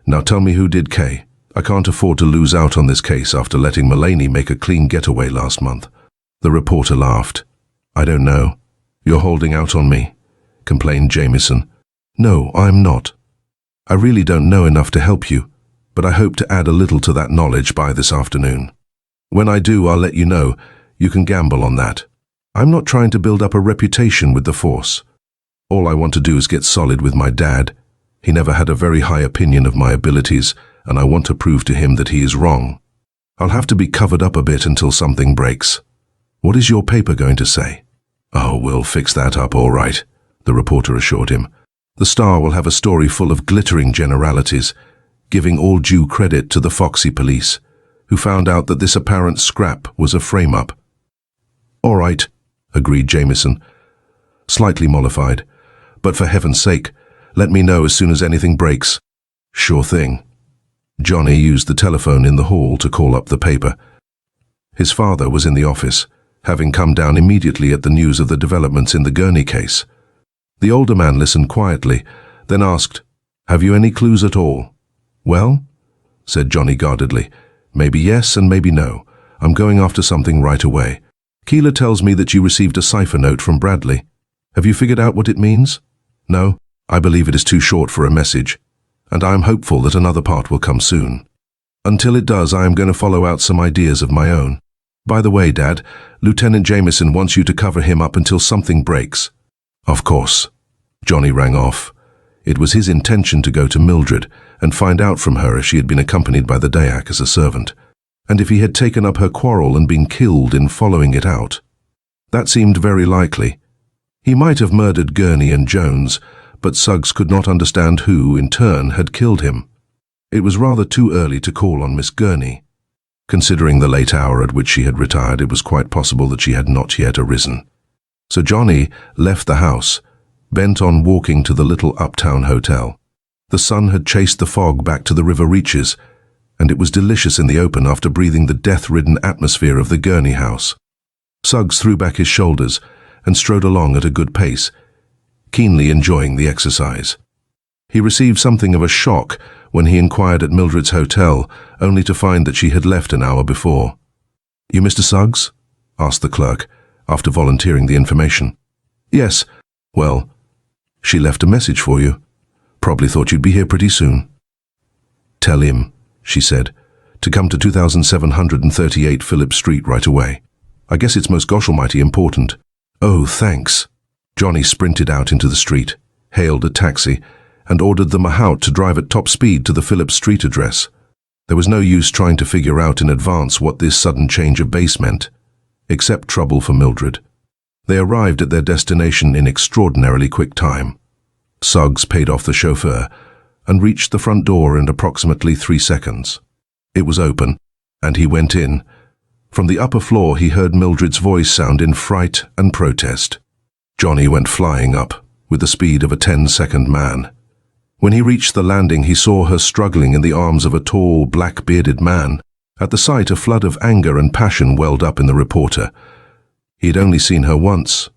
"Now tell me who did Kay. I can't afford to lose out on this case after letting Mullaney make a clean getaway last month." The reporter laughed. "I don't know. You're holding out on me," complained Jameson. "No, I'm not. I really don't know enough to help you, but I hope to add a little to that knowledge by this afternoon. When I do, I'll let you know. You can gamble on that. I'm not trying to build up a reputation with the force. All I want to do is get solid with my dad. He never had a very high opinion of my abilities, and I want to prove to him that he is wrong. I'll have to be covered up a bit until something breaks. What is your paper going to say?" "Oh, we'll fix that up all right," the reporter assured him. "The Star will have a story full of glittering generalities, giving all due credit to the Foxy police, who found out that this apparent scrap was a frame-up." "All right," agreed Jameson, slightly mollified. "But for heaven's sake, let me know as soon as anything breaks." "Sure thing." Johnny used the telephone in the hall to call up the paper. His father was in the office, having come down immediately at the news of the developments in the Gurney case. The older man listened quietly, then asked, Have you any clues at all? Well, said Johnny guardedly, maybe yes and maybe no. I'm going after something right away. Keeler tells me that you received a cipher note from Bradley. Have you figured out what it means? No, I believe it is too short for a message, and I am hopeful that another part will come soon. Until it does, I am going to follow out some ideas of my own. By the way, Dad, Lieutenant Jameson wants you to cover him up until something breaks. Of course. Johnny rang off. It was his intention to go to Mildred and find out from her if she had been accompanied by the Dayak as a servant, and if he had taken up her quarrel and been killed in following it out. That seemed very likely. He might have murdered Gurney and Jones, but Suggs could not understand who, in turn, had killed him. It was rather too early to call on Miss Gurney. Considering the late hour at which she had retired, it was quite possible that she had not yet arisen. So Johnny left the house, bent on walking to the little uptown hotel. The sun had chased the fog back to the river reaches, and it was delicious in the open after breathing the death-ridden atmosphere of the Gurney house. Suggs threw back his shoulders and strode along at a good pace, keenly enjoying the exercise. He received something of a shock when he inquired at Mildred's hotel, only to find that she had left an hour before. "You Mr. Suggs?" asked the clerk, after volunteering the information. "Yes. Well, she left a message for you. Probably thought you'd be here pretty soon." "Tell him," she said, "to come to 2738 Phillips Street right away. I guess it's most gosh almighty important." "Oh, thanks." Johnny sprinted out into the street, hailed a taxi, and ordered the Mahout to drive at top speed to the Phillips Street address. There was no use trying to figure out in advance what this sudden change of base meant, except trouble for Mildred. They arrived at their destination in extraordinarily quick time. Suggs paid off the chauffeur and reached the front door in approximately 3 seconds. It was open, and he went in. From the upper floor he heard Mildred's voice sound in fright and protest. Johnny went flying up, with the speed of a 10-second man. When he reached the landing, he saw her struggling in the arms of a tall, black-bearded man. At the sight, a flood of anger and passion welled up in the reporter. He had only seen her once,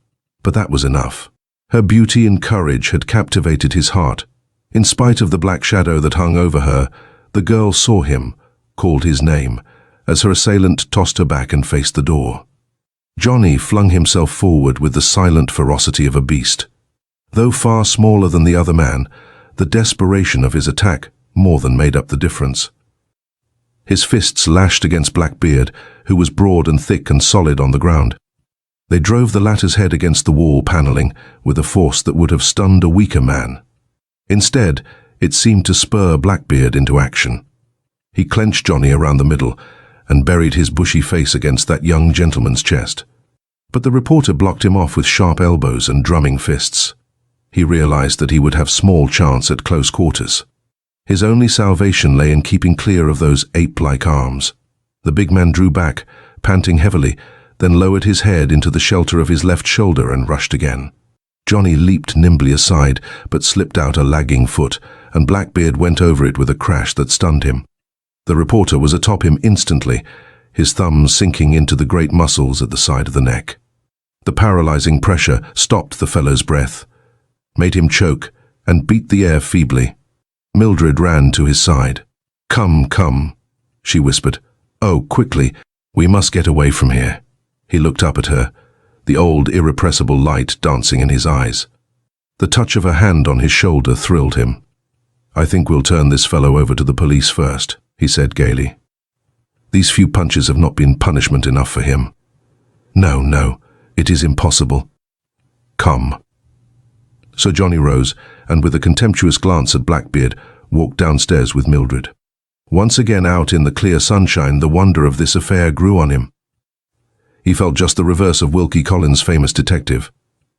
but that was enough. Her beauty and courage had captivated his heart. In spite of the black shadow that hung over her, the girl saw him, called his name, as her assailant tossed her back and faced the door. Johnny flung himself forward with the silent ferocity of a beast. Though far smaller than the other man, the desperation of his attack more than made up the difference. His fists lashed against Blackbeard, who was broad and thick and solid on the ground. They drove the latter's head against the wall paneling with a force that would have stunned a weaker man. Instead, it seemed to spur Blackbeard into action. He clenched Johnny around the middle and buried his bushy face against that young gentleman's chest. But the reporter blocked him off with sharp elbows and drumming fists. He realized that he would have small chance at close quarters. His only salvation lay in keeping clear of those ape-like arms. The big man drew back, panting heavily, then lowered his head into the shelter of his left shoulder and rushed again. Johnny leaped nimbly aside, but slipped out a lagging foot, and Blackbeard went over it with a crash that stunned him. The reporter was atop him instantly, his thumbs sinking into the great muscles at the side of the neck. The paralyzing pressure stopped the fellow's breath, made him choke, and beat the air feebly. Mildred ran to his side. "Come, come," she whispered. "Oh, quickly, we must get away from here." He looked up at her, the old irrepressible light dancing in his eyes. The touch of her hand on his shoulder thrilled him. "I think we'll turn this fellow over to the police first," he said gaily. "These few punches have not been punishment enough for him." "No, no, it is impossible." "Come." So Johnny rose, and with a contemptuous glance at Blackbeard, walked downstairs with Mildred. Once again out in the clear sunshine, the wonder of this affair grew on him. He felt just the reverse of Wilkie Collins' famous detective.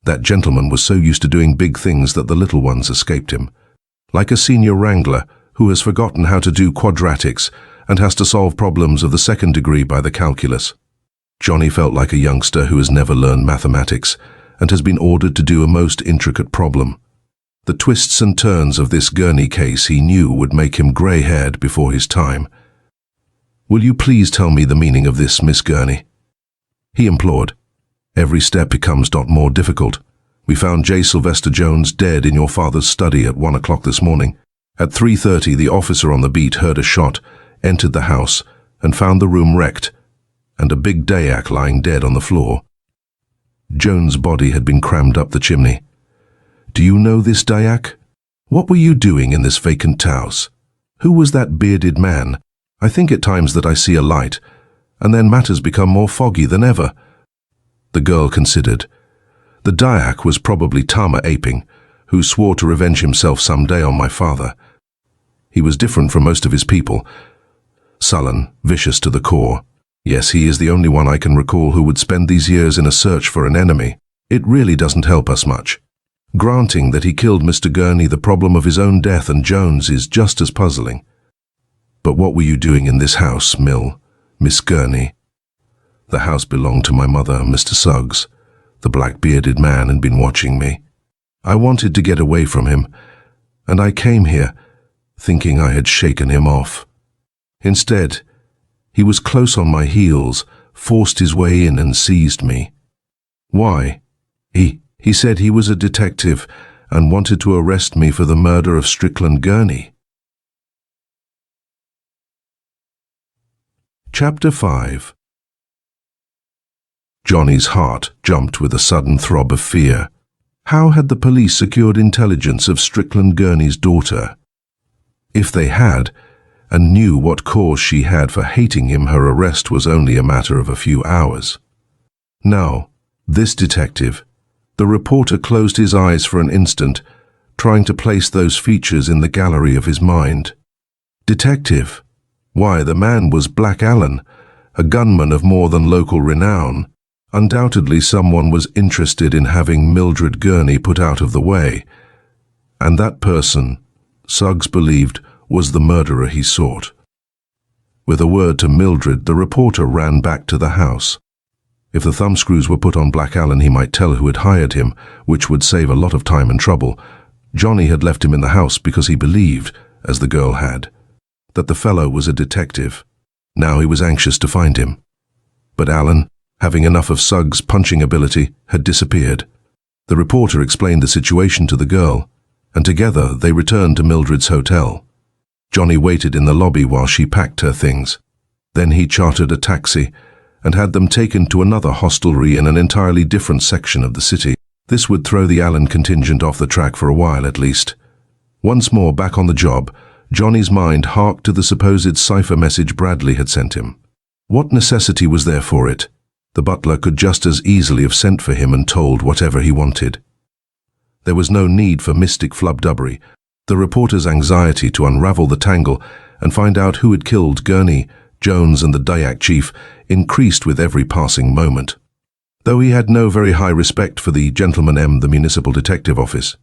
That gentleman was so used to doing big things that the little ones escaped him. Like a senior wrangler who has forgotten how to do quadratics and has to solve problems of the second degree by the calculus. Johnny felt like a youngster who has never learned mathematics and has been ordered to do a most intricate problem. The twists and turns of this Gurney case he knew would make him grey-haired before his time. "Will you please tell me the meaning of this, Miss Gurney?" he implored. "Every step becomes more difficult. We found J. Sylvester Jones dead in your father's study at 1 o'clock this morning. At 3:30, the officer on the beat heard a shot, entered the house, and found the room wrecked, and a big Dayak lying dead on the floor. Jones' body had been crammed up the chimney. "Do you know this Dayak? What were you doing in this vacant house? Who was that bearded man? I think at times that I see a light, and then matters become more foggy than ever." The girl considered. The Dayak was probably Tama Aping, who swore to revenge himself someday on my father. He was different from most of his people. Sullen, vicious to the core. Yes, he is the only one I can recall who would spend these years in a search for an enemy. It really doesn't help us much. Granting that he killed Mr. Gurney, the problem of his own death and Jones is just as puzzling. But what were you doing in this house, Miss Gurney? The house belonged to my mother, Mr. Suggs. The black-bearded man had been watching me. I wanted to get away from him, and I came here, thinking I had shaken him off. Instead, he was close on my heels, forced his way in and seized me. Why? He said he was a detective and wanted to arrest me for the murder of Strickland Gurney. Chapter 5. Johnny's heart jumped with a sudden throb of fear. How had the police secured intelligence of Strickland Gurney's daughter? If they had, and knew what cause she had for hating him, her arrest was only a matter of a few hours. Now, this detective, the reporter closed his eyes for an instant, trying to place those features in the gallery of his mind. Detective? Why, the man was Black Allen, a gunman of more than local renown. Undoubtedly someone was interested in having Mildred Gurney put out of the way. And that person, Suggs believed, was the murderer he sought. With a word to Mildred, the reporter ran back to the house. If the thumbscrews were put on Black Allen, he might tell who had hired him, which would save a lot of time and trouble. Johnny had left him in the house because he believed, as the girl had, that the fellow was a detective. Now he was anxious to find him. But Allen, having enough of Suggs' punching ability, had disappeared. The reporter explained the situation to the girl, and together they returned to Mildred's hotel. Johnny waited in the lobby while she packed her things. Then he chartered a taxi and had them taken to another hostelry in an entirely different section of the city. This would throw the Allen contingent off the track for a while at least. Once more back on the job, Johnny's mind harked to the supposed cipher message Bradley had sent him. What necessity was there for it? The butler could just as easily have sent for him and told whatever he wanted. There was no need for mystic flubdubbery. The reporter's anxiety to unravel the tangle and find out who had killed Gurney, Jones and the Dayak chief increased with every passing moment. Though he had no very high respect for the Gentleman M, the municipal detective office,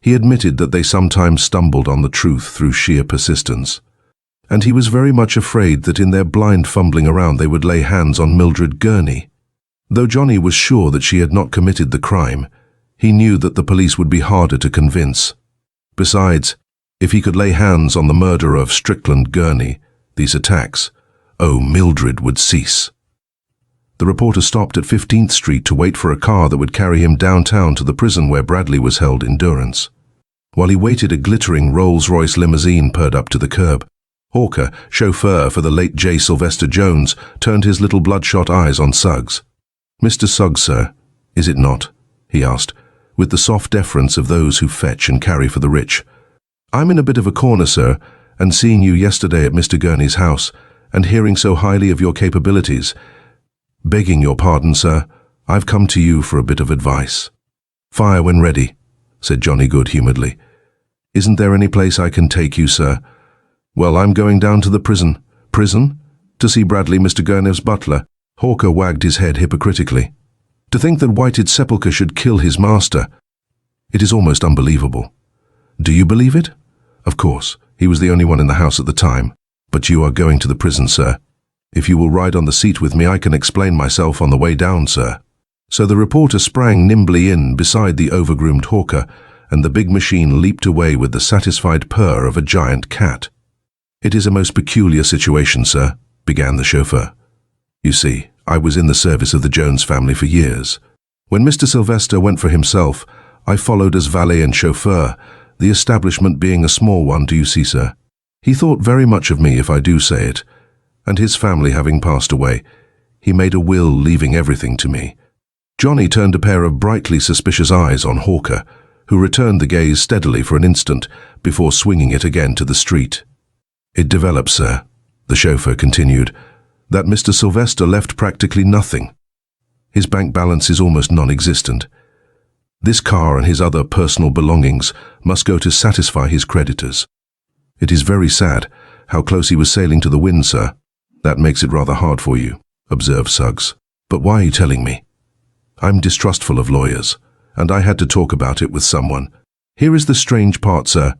he admitted that they sometimes stumbled on the truth through sheer persistence. And he was very much afraid that in their blind fumbling around they would lay hands on Mildred Gurney. Though Johnny was sure that she had not committed the crime, he knew that the police would be harder to convince. Besides, if he could lay hands on the murderer of Strickland Gurney, these attacks, Mildred would cease. The reporter stopped at 15th Street to wait for a car that would carry him downtown to the prison where Bradley was held in durance. While he waited, a glittering Rolls-Royce limousine purred up to the curb. Hawker, chauffeur for the late J. Sylvester Jones, turned his little bloodshot eyes on Suggs. "Mr. Suggs, sir, is it not?" he asked, with the soft deference of those who fetch and carry for the rich. "I'm in a bit of a corner, sir, and seeing you yesterday at Mr. Gurney's house, and hearing so highly of your capabilities. Begging your pardon, sir, I've come to you for a bit of advice." "Fire when ready," said Johnny good-humouredly. "Isn't there any place I can take you, sir?" "Well, I'm going down to the prison." "Prison? To see Bradley, Mr. Gurney's butler?" Hawker wagged his head hypocritically. "To think that Whited Sepulchre should kill his master. It is almost unbelievable." "Do you believe it?" "Of course. He was the only one in the house at the time. But you are going to the prison, sir. If you will ride on the seat with me, I can explain myself on the way down, sir." So the reporter sprang nimbly in beside the overgroomed Hawker, and the big machine leaped away with the satisfied purr of a giant cat. "It is a most peculiar situation, sir," began the chauffeur. "You see, I was in the service of the Jones family for years. When Mr. Sylvester went for himself, I followed as valet and chauffeur, The establishment being a small one, do you see, sir? He thought very much of me, if I do say it, and his family having passed away, he made a will leaving everything to me." Johnny turned a pair of brightly suspicious eyes on Hawker, who returned the gaze steadily for an instant before swinging it again to the street. "It develops, sir," the chauffeur continued, "that Mr. Sylvester left practically nothing. His bank balance is almost non-existent. This car and his other personal belongings must go to satisfy his creditors. It is very sad how close he was sailing to the wind, sir." "That makes it rather hard for you," observed Suggs. "But why are you telling me?" "I'm distrustful of lawyers, and I had to talk about it with someone. Here is the strange part, sir."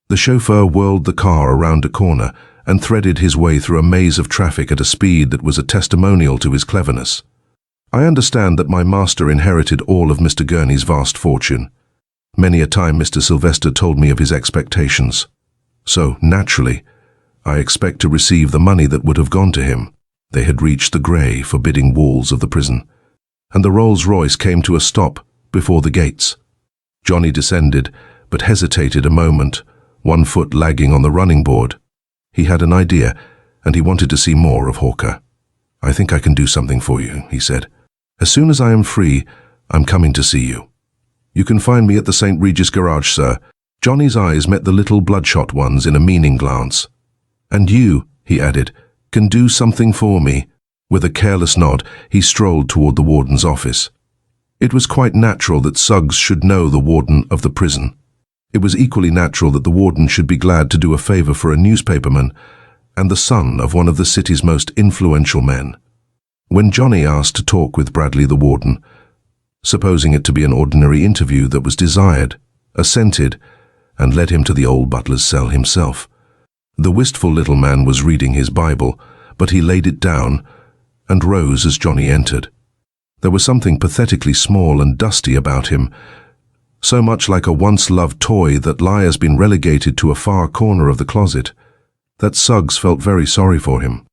The chauffeur whirled the car around a corner and threaded his way through a maze of traffic at a speed that was a testimonial to his cleverness. "I understand that my master inherited all of Mr. Gurney's vast fortune. Many a time Mr. Sylvester told me of his expectations. So, naturally, I expect to receive the money that would have gone to him." They had reached the grey, forbidding walls of the prison, and the Rolls-Royce came to a stop before the gates. Johnny descended, but hesitated a moment, one foot lagging on the running board. He had an idea, and he wanted to see more of Hawker. "I think I can do something for you," he said. "As soon as I am free, I'm coming to see you. You can find me at the St. Regis garage, sir." Johnny's eyes met the little bloodshot ones in a meaning glance. "And you," he added, "can do something for me." With a careless nod, he strolled toward the warden's office. It was quite natural that Suggs should know the warden of the prison. It was equally natural that the warden should be glad to do a favor for a newspaperman and the son of one of the city's most influential men. When Johnny asked to talk with Bradley the warden, supposing it to be an ordinary interview that was desired, assented, and led him to the old butler's cell himself. The wistful little man was reading his Bible, but he laid it down and rose as Johnny entered. There was something pathetically small and dusty about him, so much like a once-loved toy that has been relegated to a far corner of the closet, that Suggs felt very sorry for him.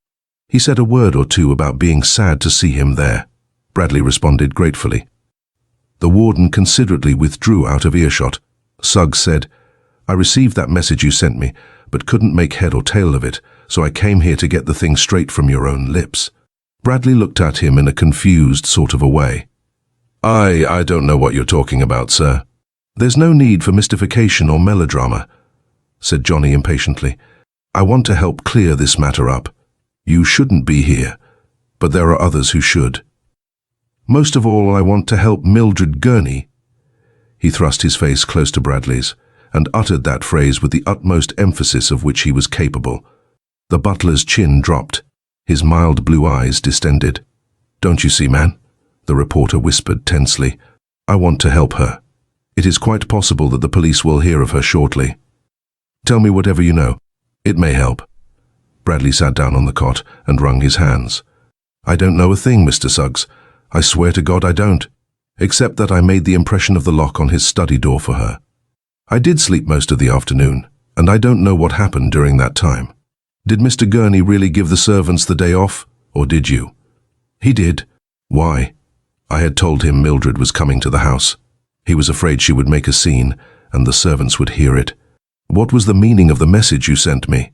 He said a word or two about being sad to see him there. Bradley responded gratefully. The warden considerately withdrew out of earshot. Suggs said, "I received that message you sent me, but couldn't make head or tail of it, so I came here to get the thing straight from your own lips." Bradley looked at him in a confused sort of a way. I don't know what you're talking about, sir." "There's no need for mystification or melodrama," said Johnny impatiently. "I want to help clear this matter up. You shouldn't be here, but there are others who should. Most of all, I want to help Mildred Gurney." He thrust his face close to Bradley's and uttered that phrase with the utmost emphasis of which he was capable. The butler's chin dropped. His mild blue eyes distended. "Don't you see, man?" the reporter whispered tensely. "I want to help her. It is quite possible that the police will hear of her shortly. Tell me whatever you know. It may help." Bradley sat down on the cot and wrung his hands. "I don't know a thing, Mr. Suggs. I swear to God I don't, except that I made the impression of the lock on his study door for her. I did sleep most of the afternoon, and I don't know what happened during that time. Did Mr. Gurney really give the servants the day off, or did you?" "He did." "Why?" "I had told him Mildred was coming to the house. He was afraid she would make a scene, and the servants would hear it." "What was the meaning of the message you sent me?"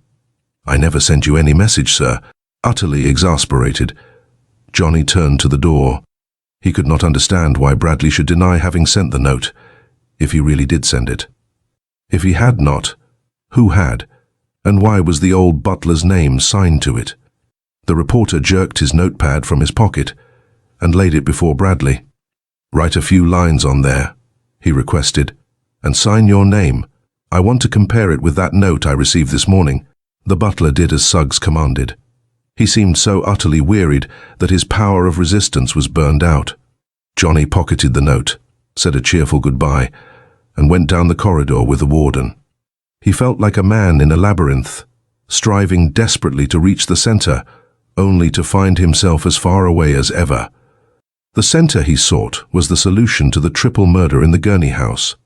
"I never sent you any message, sir." Utterly exasperated, Johnny turned to the door. He could not understand why Bradley should deny having sent the note, if he really did send it. If he had not, who had, and why was the old butler's name signed to it? The reporter jerked his notepad from his pocket and laid it before Bradley. "Write a few lines on there," he requested, "and sign your name. I want to compare it with that note I received this morning." The butler did as Suggs commanded. He seemed so utterly wearied that his power of resistance was burned out. Johnny pocketed the note, said a cheerful goodbye, and went down the corridor with the warden. He felt like a man in a labyrinth, striving desperately to reach the center, only to find himself as far away as ever. The center he sought was the solution to the triple murder in the Gurney house.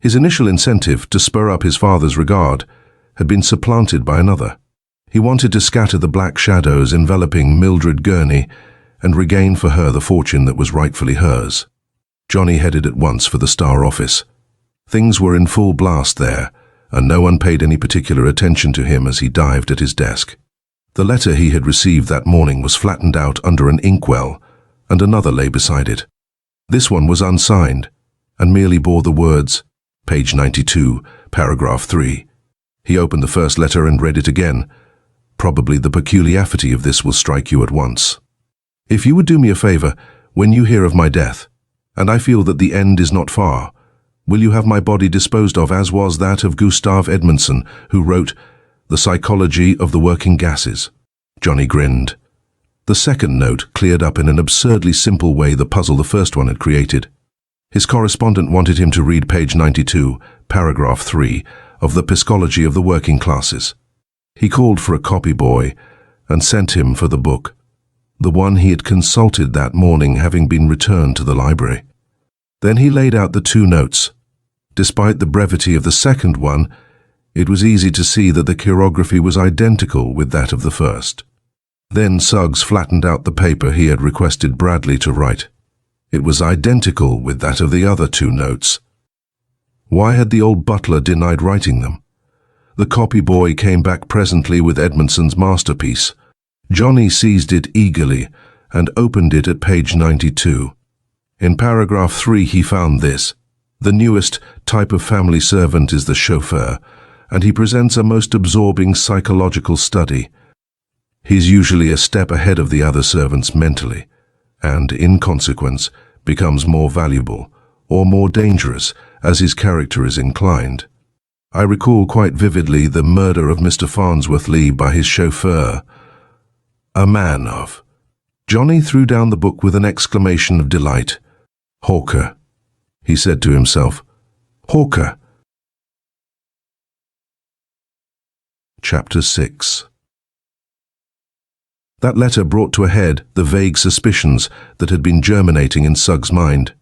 His initial incentive to spur up his father's regard had been supplanted by another. He wanted to scatter the black shadows enveloping Mildred Gurney and regain for her the fortune that was rightfully hers. Johnny headed at once for the Star office. Things were in full blast there, and no one paid any particular attention to him as he dived at his desk. The letter he had received that morning was flattened out under an inkwell, and another lay beside it. This one was unsigned, and merely bore the words, page 92, paragraph 3. He opened the first letter and read it again. Probably the peculiarity of this will strike you at once. If you would do me a favor, when you hear of my death, and I feel that the end is not far, will you have my body disposed of as was that of Gustav Edmondson, who wrote The Psychology of the Working Gases? Johnny grinned. The second note cleared up in an absurdly simple way the puzzle the first one had created. His correspondent wanted him to read page 92, paragraph 3, of The Psychology of the Working Classes. He called for a copy boy and sent him for the book, the one he had consulted that morning having been returned to the library. Then he laid out the two notes. Despite the brevity of the second one, it was easy to see that the chirography was identical with that of the first. Then Suggs flattened out the paper he had requested Bradley to write. It was identical with that of the other two notes. Why had the old butler denied writing them? The copy boy came back presently with Edmondson's masterpiece. Johnny seized it eagerly and opened it at page 92. In paragraph 3 he found this. The newest type of family servant is the chauffeur, and he presents a most absorbing psychological study. He's usually a step ahead of the other servants mentally, and, in consequence, becomes more valuable or more dangerous as his character is inclined. I recall quite vividly the murder of Mr. Farnsworth Lee by his chauffeur, a man of. Johnny threw down the book with an exclamation of delight. Hawker, he said to himself. Hawker. Chapter 6. That letter brought to a head the vague suspicions that had been germinating in Suggs' mind.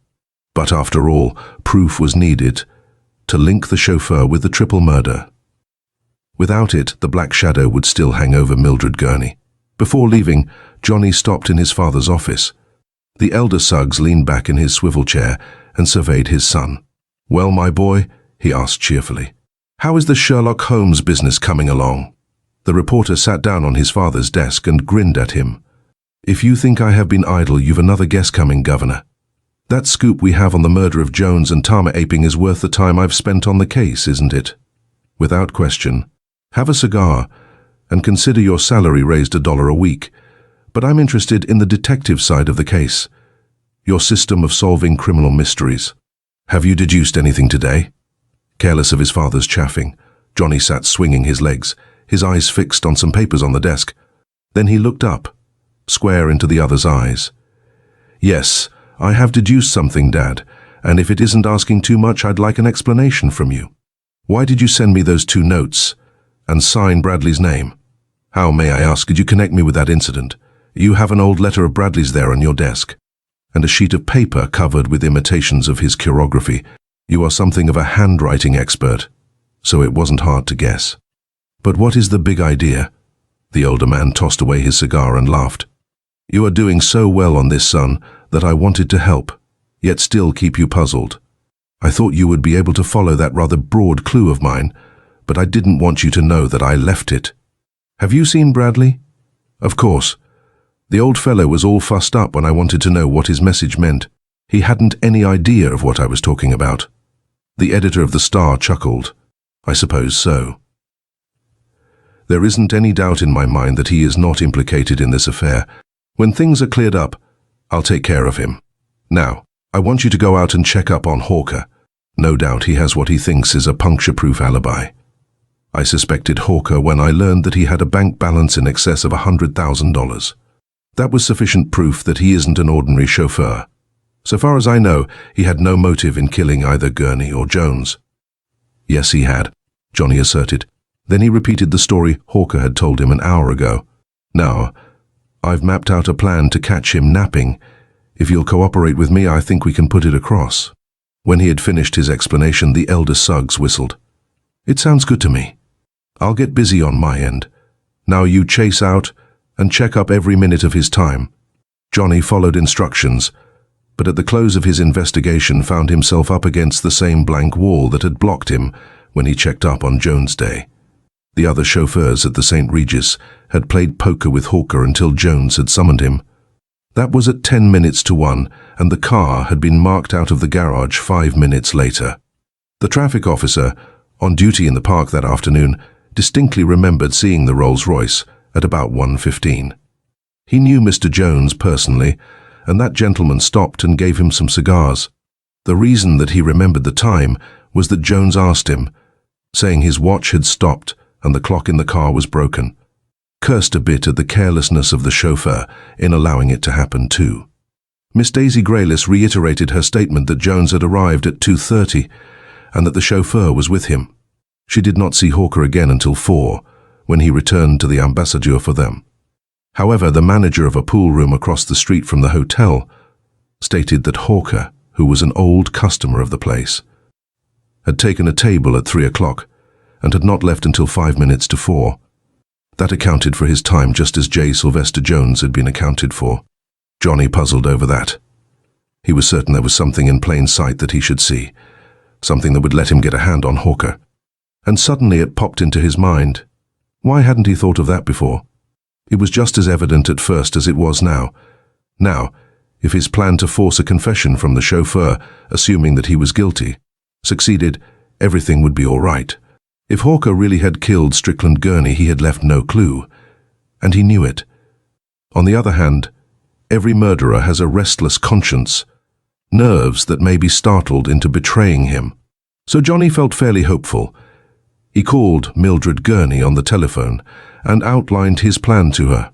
But after all, proof was needed to link the chauffeur with the triple murder. Without it, the black shadow would still hang over Mildred Gurney. Before leaving, Johnny stopped in his father's office. The elder Suggs leaned back in his swivel chair and surveyed his son. "Well, my boy," he asked cheerfully, "how is the Sherlock Holmes business coming along?" The reporter sat down on his father's desk and grinned at him. "If you think I have been idle, you've another guess coming, Governor. That scoop we have on the murder of Jones and Tama aping is worth the time I've spent on the case, isn't it? Without question. Have a cigar, and consider your salary raised $1 a week. But I'm interested in the detective side of the case. Your system of solving criminal mysteries. Have you deduced anything today?" Careless of his father's chaffing, Johnny sat swinging his legs, his eyes fixed on some papers on the desk. Then he looked up, square into the other's eyes. "Yes, I have deduced something, Dad, and if it isn't asking too much, I'd like an explanation from you. Why did you send me those two notes and sign Bradley's name? How, may I ask, did you connect me with that incident? You have an old letter of Bradley's there on your desk, and a sheet of paper covered with imitations of his chirography. You are something of a handwriting expert, so it wasn't hard to guess. But what is the big idea?" The older man tossed away his cigar and laughed. "You are doing so well on this, son, that I wanted to help, yet still keep you puzzled. I thought you would be able to follow that rather broad clue of mine, but I didn't want you to know that I left it. Have you seen Bradley?" "Of course. The old fellow was all fussed up when I wanted to know what his message meant. He hadn't any idea of what I was talking about." The editor of the Star chuckled. "I suppose so. There isn't any doubt in my mind that he is not implicated in this affair. When things are cleared up, I'll take care of him. Now, I want you to go out and check up on Hawker. No doubt he has what he thinks is a puncture-proof alibi. I suspected Hawker when I learned that he had a bank balance in excess of $100,000. That was sufficient proof that he isn't an ordinary chauffeur. So far as I know, he had no motive in killing either Gurney or Jones." "Yes, he had," Johnny asserted. Then he repeated the story Hawker had told him an hour ago. "Now, I've mapped out a plan to catch him napping. If you'll cooperate with me, I think we can put it across." When he had finished his explanation, the elder Suggs whistled. "It sounds good to me. I'll get busy on my end. Now you chase out and check up every minute of his time." Johnny followed instructions, but at the close of his investigation found himself up against the same blank wall that had blocked him when he checked up on Jones Day. The other chauffeurs at the St. Regis had played poker with Hawker until Jones had summoned him. That was at 10 minutes to 1, and the car had been marked out of the garage 5 minutes later. The traffic officer, on duty in the park that afternoon, distinctly remembered seeing the Rolls-Royce at about 1:15. He knew Mr. Jones personally, and that gentleman stopped and gave him some cigars. The reason that he remembered the time was that Jones asked him, saying his watch had stopped and the clock in the car was broken. Cursed a bit at the carelessness of the chauffeur in allowing it to happen too. Miss Daisy Graylis reiterated her statement that Jones had arrived at 2:30 and that the chauffeur was with him. She did not see Hawker again until 4, when he returned to the Ambassadeur for them. However, the manager of a pool room across the street from the hotel stated that Hawker, who was an old customer of the place, had taken a table at 3 o'clock and had not left until 5 minutes to 4. That accounted for his time just as J. Sylvester Jones had been accounted for. Johnny puzzled over that. He was certain there was something in plain sight that he should see, something that would let him get a hand on Hawker. And suddenly it popped into his mind. Why hadn't he thought of that before? It was just as evident at first as it was now. Now, if his plan to force a confession from the chauffeur, assuming that he was guilty, succeeded, everything would be all right. If Hawker really had killed Strickland Gurney, he had left no clue, and he knew it. On the other hand, every murderer has a restless conscience, nerves that may be startled into betraying him. So Johnny felt fairly hopeful. He called Mildred Gurney on the telephone and outlined his plan to her.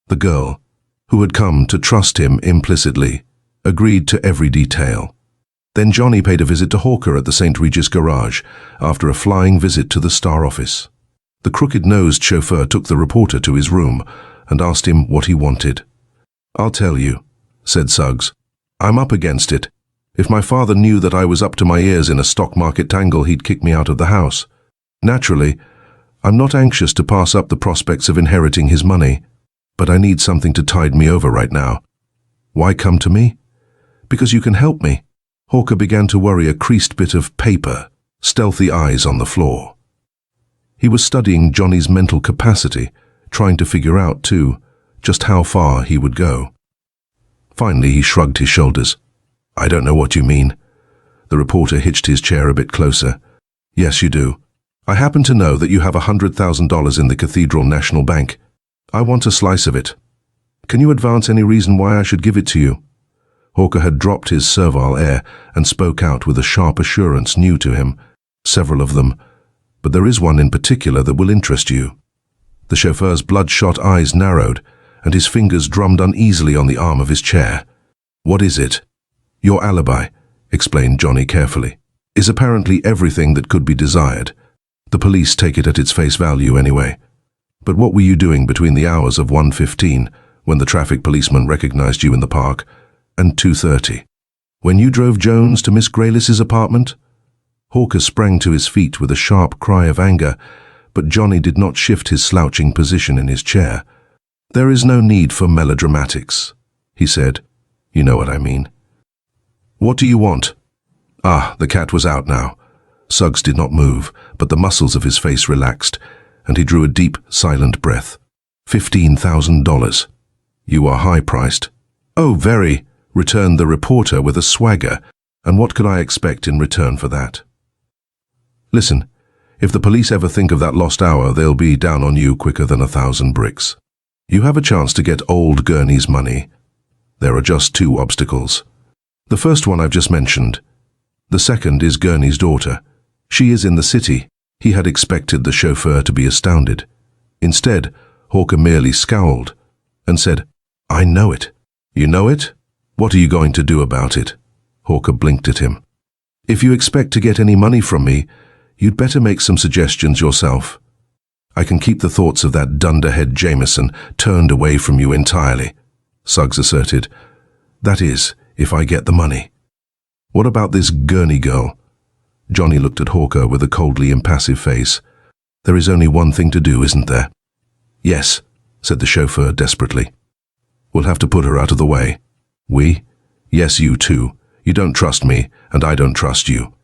The girl, who had come to trust him implicitly, agreed to every detail. Then Johnny paid a visit to Hawker at the St. Regis garage after a flying visit to the Star office. The crooked-nosed chauffeur took the reporter to his room and asked him what he wanted. "I'll tell you," said Suggs. "I'm up against it. If my father knew that I was up to my ears in a stock market tangle, he'd kick me out of the house. Naturally, I'm not anxious to pass up the prospects of inheriting his money, but I need something to tide me over right now." "Why come to me?" "Because you can help me." Hawker began to worry a creased bit of paper, stealthy eyes on the floor. He was studying Johnny's mental capacity, trying to figure out, too, just how far he would go. Finally, he shrugged his shoulders. "I don't know what you mean." The reporter hitched his chair a bit closer. "Yes, you do. I happen to know that you have $100,000 in the Cathedral National Bank. I want a slice of it. Can you advance any reason why I should give it to you?" Hawker had dropped his servile air and spoke out with a sharp assurance new to him. "Several of them, but there is one in particular that will interest you." The chauffeur's bloodshot eyes narrowed, and his fingers drummed uneasily on the arm of his chair. "What is it?" "Your alibi," explained Johnny carefully, "is apparently everything that could be desired. The police take it at its face value anyway. But what were you doing between the hours of 1:15, when the traffic policeman recognized you in the park, and 2:30, when you drove Jones to Miss Graylis's apartment?" Hawker sprang to his feet with a sharp cry of anger, but Johnny did not shift his slouching position in his chair. "There is no need for melodramatics," he said. "You know what I mean." "What do you want?" Ah, the cat was out now. Suggs did not move, but the muscles of his face relaxed, and he drew a deep, silent breath. $15,000. "You are high-priced." "Oh, very," returned the reporter with a swagger, "and what could I expect in return for that?" "Listen, if the police ever think of that lost hour, they'll be down on you quicker than 1,000 bricks. You have a chance to get old Gurney's money. There are just 2 obstacles. The first one I've just mentioned. The second is Gurney's daughter. She is in the city." He had expected the chauffeur to be astounded. Instead, Hawker merely scowled and said, "I know it." "You know it? What are you going to do about it?" Hawker blinked at him. "If you expect to get any money from me, you'd better make some suggestions yourself. I can keep the thoughts of that dunderhead Jameson turned away from you entirely," Suggs asserted. "That is, if I get the money." "What about this Gurney girl?" Johnny looked at Hawker with a coldly impassive face. "There is only one thing to do, isn't there?" "Yes," said the chauffeur desperately. "We'll have to put her out of the way." "We? Yes, you too. You don't trust me, and I don't trust you.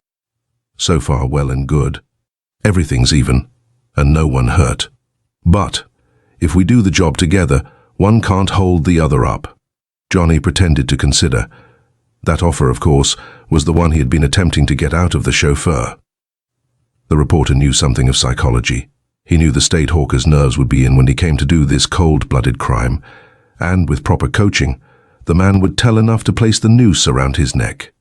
So far, well and good. Everything's even, and no one hurt. But, if we do the job together, one can't hold the other up. Johnny pretended to consider. That offer, of course, was the one he had been attempting to get out of the chauffeur. The reporter knew something of psychology. He knew the state Hawker's nerves would be in when he came to do this cold-blooded crime, and with proper coaching, the man would tell enough to place the noose around his neck.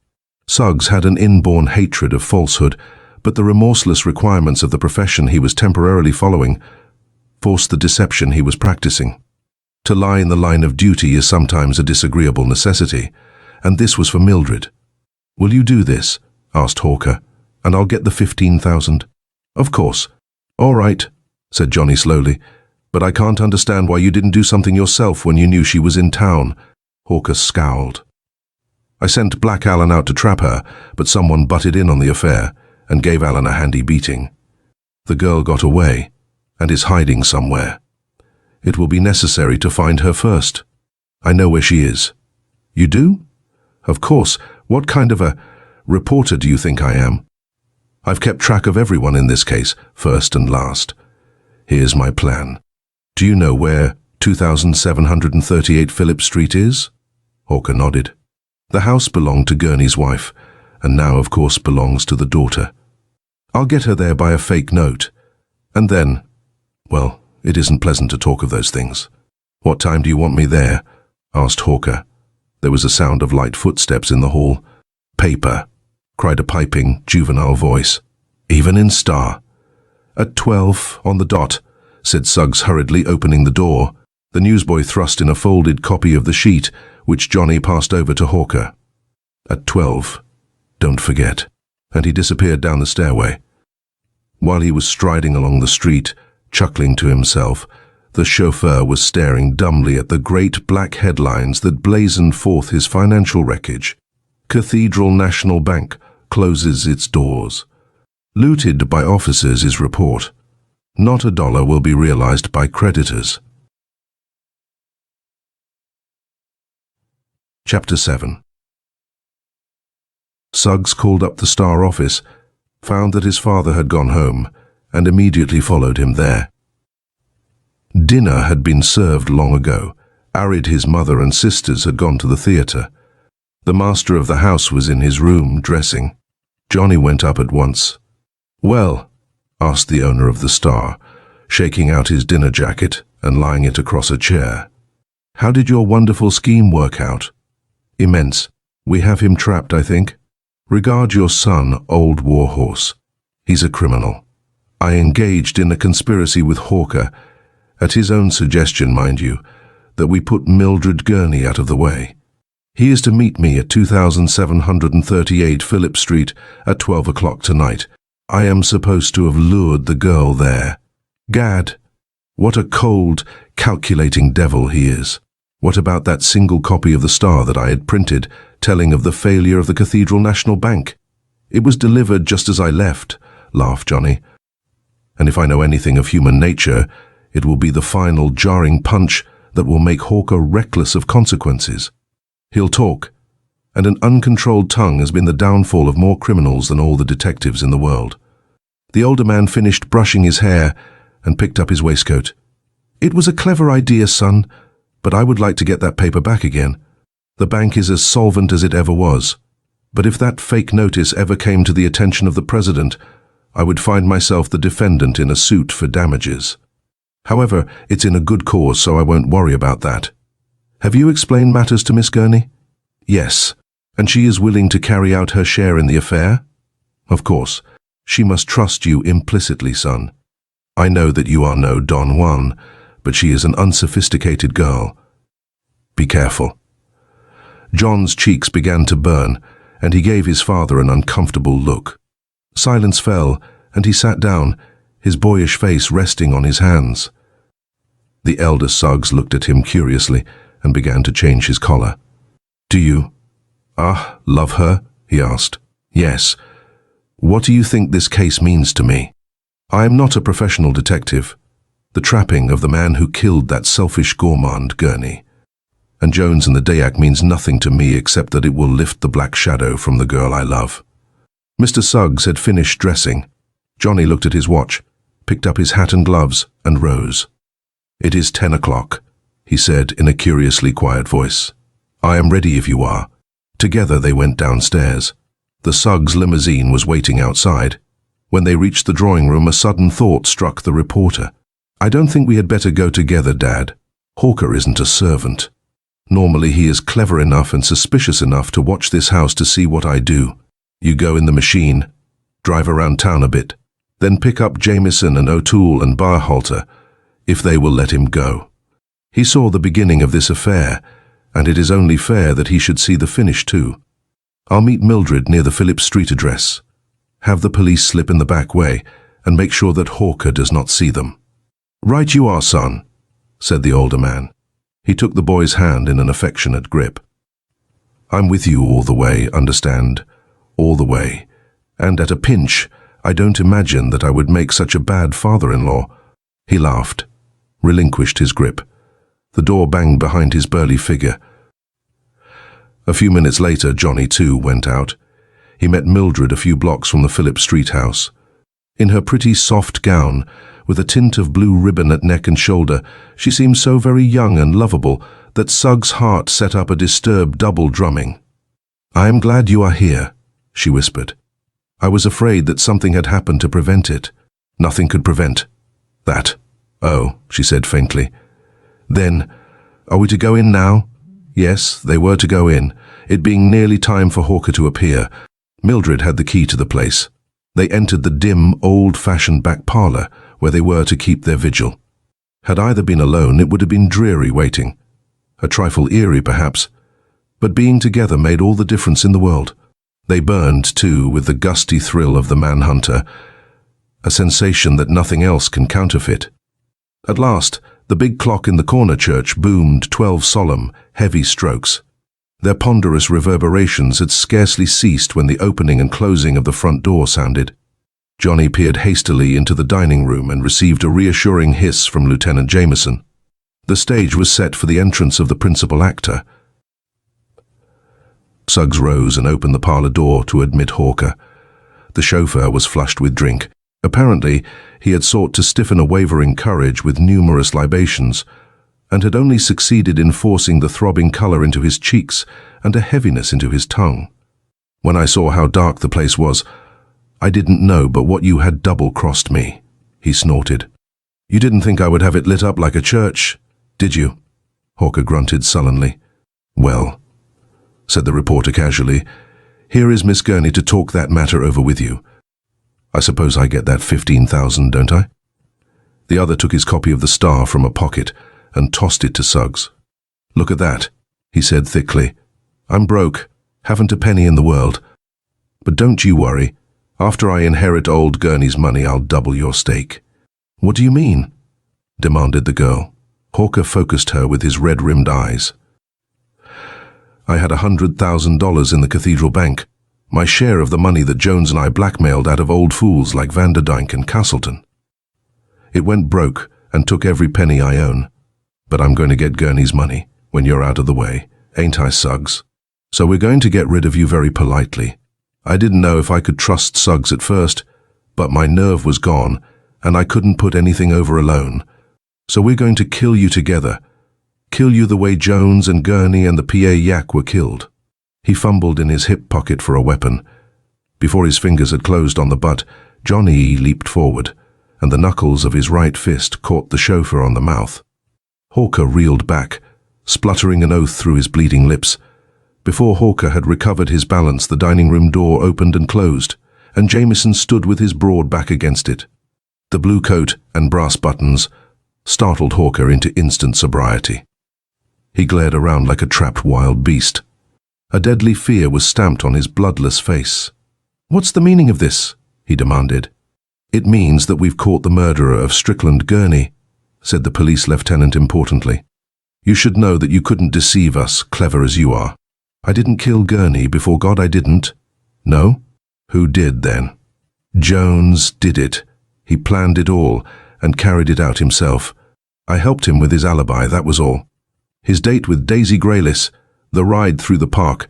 Suggs had an inborn hatred of falsehood, but the remorseless requirements of the profession he was temporarily following forced the deception he was practicing. To lie in the line of duty is sometimes a disagreeable necessity, and this was for Mildred. "Will you do this?" asked Hawker, "and I'll get the 15,000. "Of course." "All right," said Johnny slowly, "but I can't understand why you didn't do something yourself when you knew she was in town." Hawker scowled. "I sent Black Alan out to trap her, but someone butted in on the affair and gave Alan a handy beating. The girl got away and is hiding somewhere. It will be necessary to find her first. I know where she is." "You do?" "Of course. What kind of a reporter do you think I am? I've kept track of everyone in this case, first and last. Here's my plan. Do you know where 2738 Phillip Street is?" Hawker nodded. The house belonged to Gurney's wife, and now, of course, belongs to the daughter. "I'll get her there by a fake note. And then, well, it isn't pleasant to talk of those things." "What time do you want me there?" asked Hawker. There was a sound of light footsteps in the hall. "Paper," cried a piping, juvenile voice. "Even in Star." "At 12, on the dot," said Suggs hurriedly, opening the door. The newsboy thrust in a folded copy of the sheet, which Johnny passed over to Hawker. "At 12, don't forget." And he disappeared down the stairway. While he was striding along the street, chuckling to himself, the chauffeur was staring dumbly at the great black headlines that blazoned forth his financial wreckage. "Cathedral National Bank closes its doors. Looted by officers is report. Not a dollar will be realized by creditors." Chapter 7. Suggs called up the Star office, found that his father had gone home, and immediately followed him there. Dinner had been served long ago. Arid, his mother and sisters had gone to the theatre. The master of the house was in his room, dressing. Johnny went up at once. "Well," asked the owner of the Star, shaking out his dinner jacket and lying it across a chair. "How did your wonderful scheme work out?" "Immense. We have him trapped, I think. Regard your son, old warhorse. He's a criminal. I engaged in a conspiracy with Hawker, at his own suggestion, mind you, that we put Mildred Gurney out of the way. He is to meet me at 2738 Phillip Street at 12 o'clock tonight. I am supposed to have lured the girl there. Gad, what a cold, calculating devil he is. What about that single copy of the Star that I had printed, telling of the failure of the Cathedral National Bank? It was delivered just as I left," laughed Johnny. "And if I know anything of human nature, it will be the final jarring punch that will make Hawker reckless of consequences. He'll talk, and an uncontrolled tongue has been the downfall of more criminals than all the detectives in the world." The older man finished brushing his hair and picked up his waistcoat. "It was a clever idea, son, but I would like to get that paper back again. The bank is as solvent as it ever was. But if that fake notice ever came to the attention of the president, I would find myself the defendant in a suit for damages. However, it's in a good cause, so I won't worry about that. Have you explained matters to Miss Gurney?" "Yes. And she is willing to carry out her share in the affair?" "Of course. She must trust you implicitly, son. I know that you are no Don Juan, but she is an unsophisticated girl. Be careful." John's cheeks began to burn, and he gave his father an uncomfortable look. Silence fell, and he sat down, his boyish face resting on his hands. The elder Suggs looked at him curiously and began to change his collar. "Do you, love her?" he asked. "Yes. What do you think this case means to me? I am not a professional detective. The trapping of the man who killed that selfish gourmand, Gurney. and Jones and the Dayak means nothing to me except that it will lift the black shadow from the girl I love." Mr. Suggs had finished dressing. Johnny looked at his watch, picked up his hat and gloves, and rose. "It is 10 o'clock, he said in a curiously quiet voice. "I am ready if you are." Together they went downstairs. The Suggs limousine was waiting outside. When they reached the drawing room, a sudden thought struck the reporter. "I don't think we had better go together, Dad. Hawker isn't a servant. Normally he is clever enough and suspicious enough to watch this house to see what I do. You go in the machine, drive around town a bit, then pick up Jameson and O'Toole and Barhalter, if they will let him go. He saw the beginning of this affair, and it is only fair that he should see the finish too. I'll meet Mildred near the Phillips Street address. Have the police slip in the back way, and make sure that Hawker does not see them." "Right you are, son," said the older man. He took the boy's hand in an affectionate grip. "I'm with you all the way, understand? All the way. And at a pinch, I don't imagine that I would make such a bad father-in-law." He laughed, relinquished his grip. The door banged behind his burly figure. A few minutes later, Johnny too went out. He met Mildred a few blocks from the Phillips Street house. In her pretty soft gown, with a tint of blue ribbon at neck and shoulder, she seemed so very young and lovable that Suggs' heart set up a disturbed double drumming. "I am glad you are here," she whispered. "I was afraid that something had happened to prevent it." "Nothing could prevent that." "Oh," she said faintly. "Then, are we to go in now?" Yes, they were to go in, it being nearly time for Hawker to appear. Mildred had the key to the place. They entered the dim, old-fashioned back parlour, where they were to keep their vigil. Had either been alone, it would have been dreary waiting. A trifle eerie, perhaps, but being together made all the difference in the world. They burned, too, with the gusty thrill of the manhunter, a sensation that nothing else can counterfeit. At last, the big clock in the corner church boomed 12 solemn, heavy strokes. Their ponderous reverberations had scarcely ceased when the opening and closing of the front door sounded. Johnny peered hastily into the dining room and received a reassuring hiss from Lieutenant Jameson. The stage was set for the entrance of the principal actor. Suggs rose and opened the parlour door to admit Hawker. The chauffeur was flushed with drink. Apparently, he had sought to stiffen a wavering courage with numerous libations, and had only succeeded in forcing the throbbing colour into his cheeks and a heaviness into his tongue. "When I saw how dark the place was, I didn't know but what you had double-crossed me," he snorted. "You didn't think I would have it lit up like a church, did you?" Hawker grunted sullenly. "Well," said the reporter casually, "here is Miss Gurney to talk that matter over with you. I suppose I get that 15,000, don't I?" The other took his copy of the Star from a pocket and tossed it to Suggs. "Look at that," he said thickly. "I'm broke, haven't a penny in the world. But don't you worry. After I inherit old Gurney's money, I'll double your stake." "What do you mean?" demanded the girl. Hawker focused her with his red-rimmed eyes. "I had $100,000 in the Cathedral Bank, my share of the money that Jones and I blackmailed out of old fools like Vanderdyke and Castleton. It went broke and took every penny I own. But I'm going to get Gurney's money when you're out of the way, ain't I, Suggs? So we're going to get rid of you very politely. I didn't know if I could trust Suggs at first, but my nerve was gone, and I couldn't put anything over alone. So we're going to kill you together. Kill you the way Jones and Gurney and the PA Yak were killed." He fumbled in his hip pocket for a weapon. Before his fingers had closed on the butt, Johnny leaped forward, and the knuckles of his right fist caught the chauffeur on the mouth. Hawker reeled back, spluttering an oath through his bleeding lips. Before Hawker had recovered his balance, the dining room door opened and closed, and Jameson stood with his broad back against it. The blue coat and brass buttons startled Hawker into instant sobriety. He glared around like a trapped wild beast. A deadly fear was stamped on his bloodless face. "What's the meaning of this?" he demanded. "It means that we've caught the murderer of Strickland Gurney," said the police lieutenant importantly. "You should know that you couldn't deceive us, clever as you are. I didn't kill Gurney, before God I didn't." "No? Who did then?" "Jones did it. He planned it all and carried it out himself. I helped him with his alibi, that was all." His date with Daisy Graylis, the ride through the park,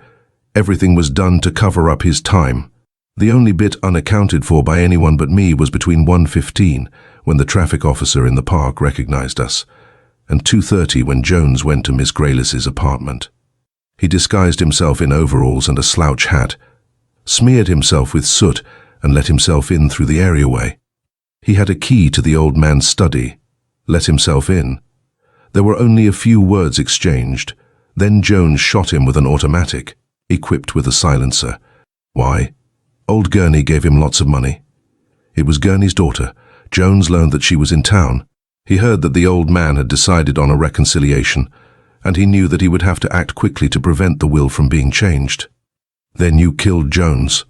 everything was done to cover up his time. The only bit unaccounted for by anyone but me was between 1:15, when the traffic officer in the park recognized us, and 2:30 when Jones went to Miss Graylis's apartment. He disguised himself in overalls and a slouch hat, smeared himself with soot and let himself in through the areaway. He had a key to the old man's study, let himself in. There were only a few words exchanged. Then Jones shot him with an automatic, equipped with a silencer. Why? Old Gurney gave him lots of money. It was Gurney's daughter. Jones learned that she was in town. He heard that the old man had decided on a reconciliation, and he knew that he would have to act quickly to prevent the will from being changed. Then you killed Jones,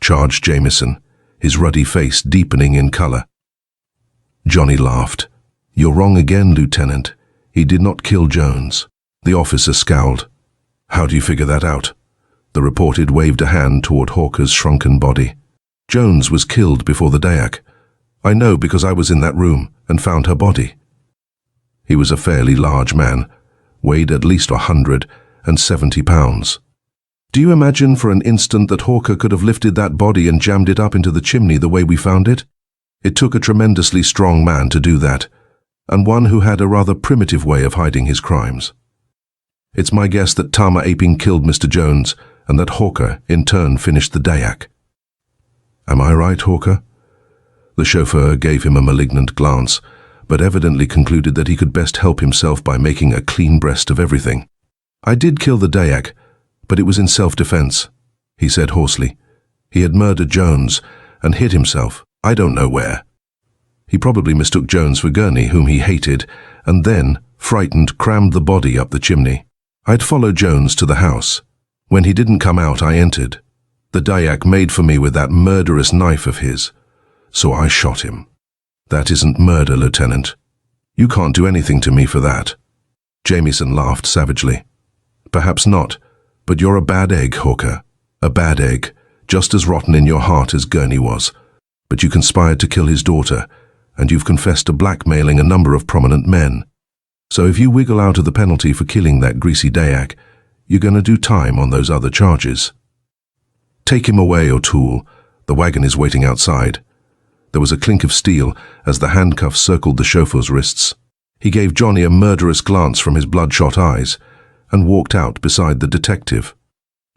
charged Jameson, his ruddy face deepening in color. Johnny laughed. You're wrong again, Lieutenant. He did not kill Jones. The officer scowled. How do you figure that out? The reporter waved a hand toward Hawker's shrunken body. Jones was killed before the Dayak. I know because I was in that room and found her body. He was a fairly large man, weighed at least 170 pounds. Do you imagine for an instant that Hawker could have lifted that body and jammed it up into the chimney the way we found it? It took a tremendously strong man to do that, and one who had a rather primitive way of hiding his crimes. It's my guess that Tama Aping killed Mr. Jones, and that Hawker, in turn, finished the Dayak. Am I right, Hawker? The chauffeur gave him a malignant glance, but evidently concluded that he could best help himself by making a clean breast of everything. I did kill the Dayak, but it was in self-defense, he said hoarsely. He had murdered Jones and hid himself, I don't know where. He probably mistook Jones for Gurney, whom he hated, and then, frightened, crammed the body up the chimney. I'd followed Jones to the house. When he didn't come out, I entered. The Dayak made for me with that murderous knife of his, so I shot him. That isn't murder, Lieutenant. You can't do anything to me for that. Jameson laughed savagely. Perhaps not, but you're a bad egg, Hawker. A bad egg, just as rotten in your heart as Gurney was. But you conspired to kill his daughter, and you've confessed to blackmailing a number of prominent men. So if you wiggle out of the penalty for killing that greasy Dayak, you're going to do time on those other charges. Take him away, O'Toole. The wagon is waiting outside. There was a clink of steel as the handcuffs circled the chauffeur's wrists. He gave Johnny a murderous glance from his bloodshot eyes and walked out beside the detective.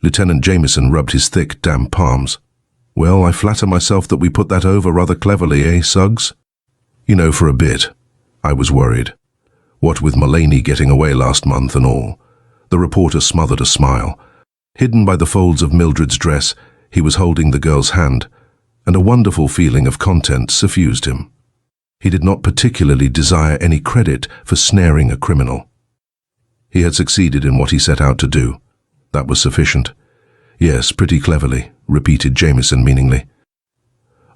Lieutenant Jameson rubbed his thick, damp palms. Well, I flatter myself that we put that over rather cleverly, eh, Suggs? You know, for a bit, I was worried. What with Mullaney getting away last month and all. The reporter smothered a smile. Hidden by the folds of Mildred's dress, he was holding the girl's hand, and a wonderful feeling of content suffused him. He did not particularly desire any credit for snaring a criminal. He had succeeded in what he set out to do. That was sufficient. Yes, pretty cleverly, repeated Jameson meaningly.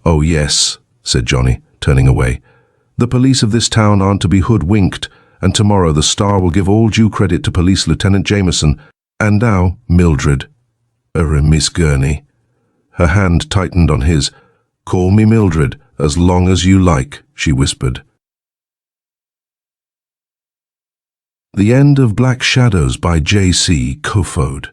Oh yes, said Johnny, turning away. The police of this town aren't to be hoodwinked, and tomorrow the Star will give all due credit to Police Lieutenant Jameson. And now, Mildred. Miss Gurney. Her hand tightened on his. Call me Mildred, as long as you like, she whispered. The end of Black Shadows by J.C. Kofoed.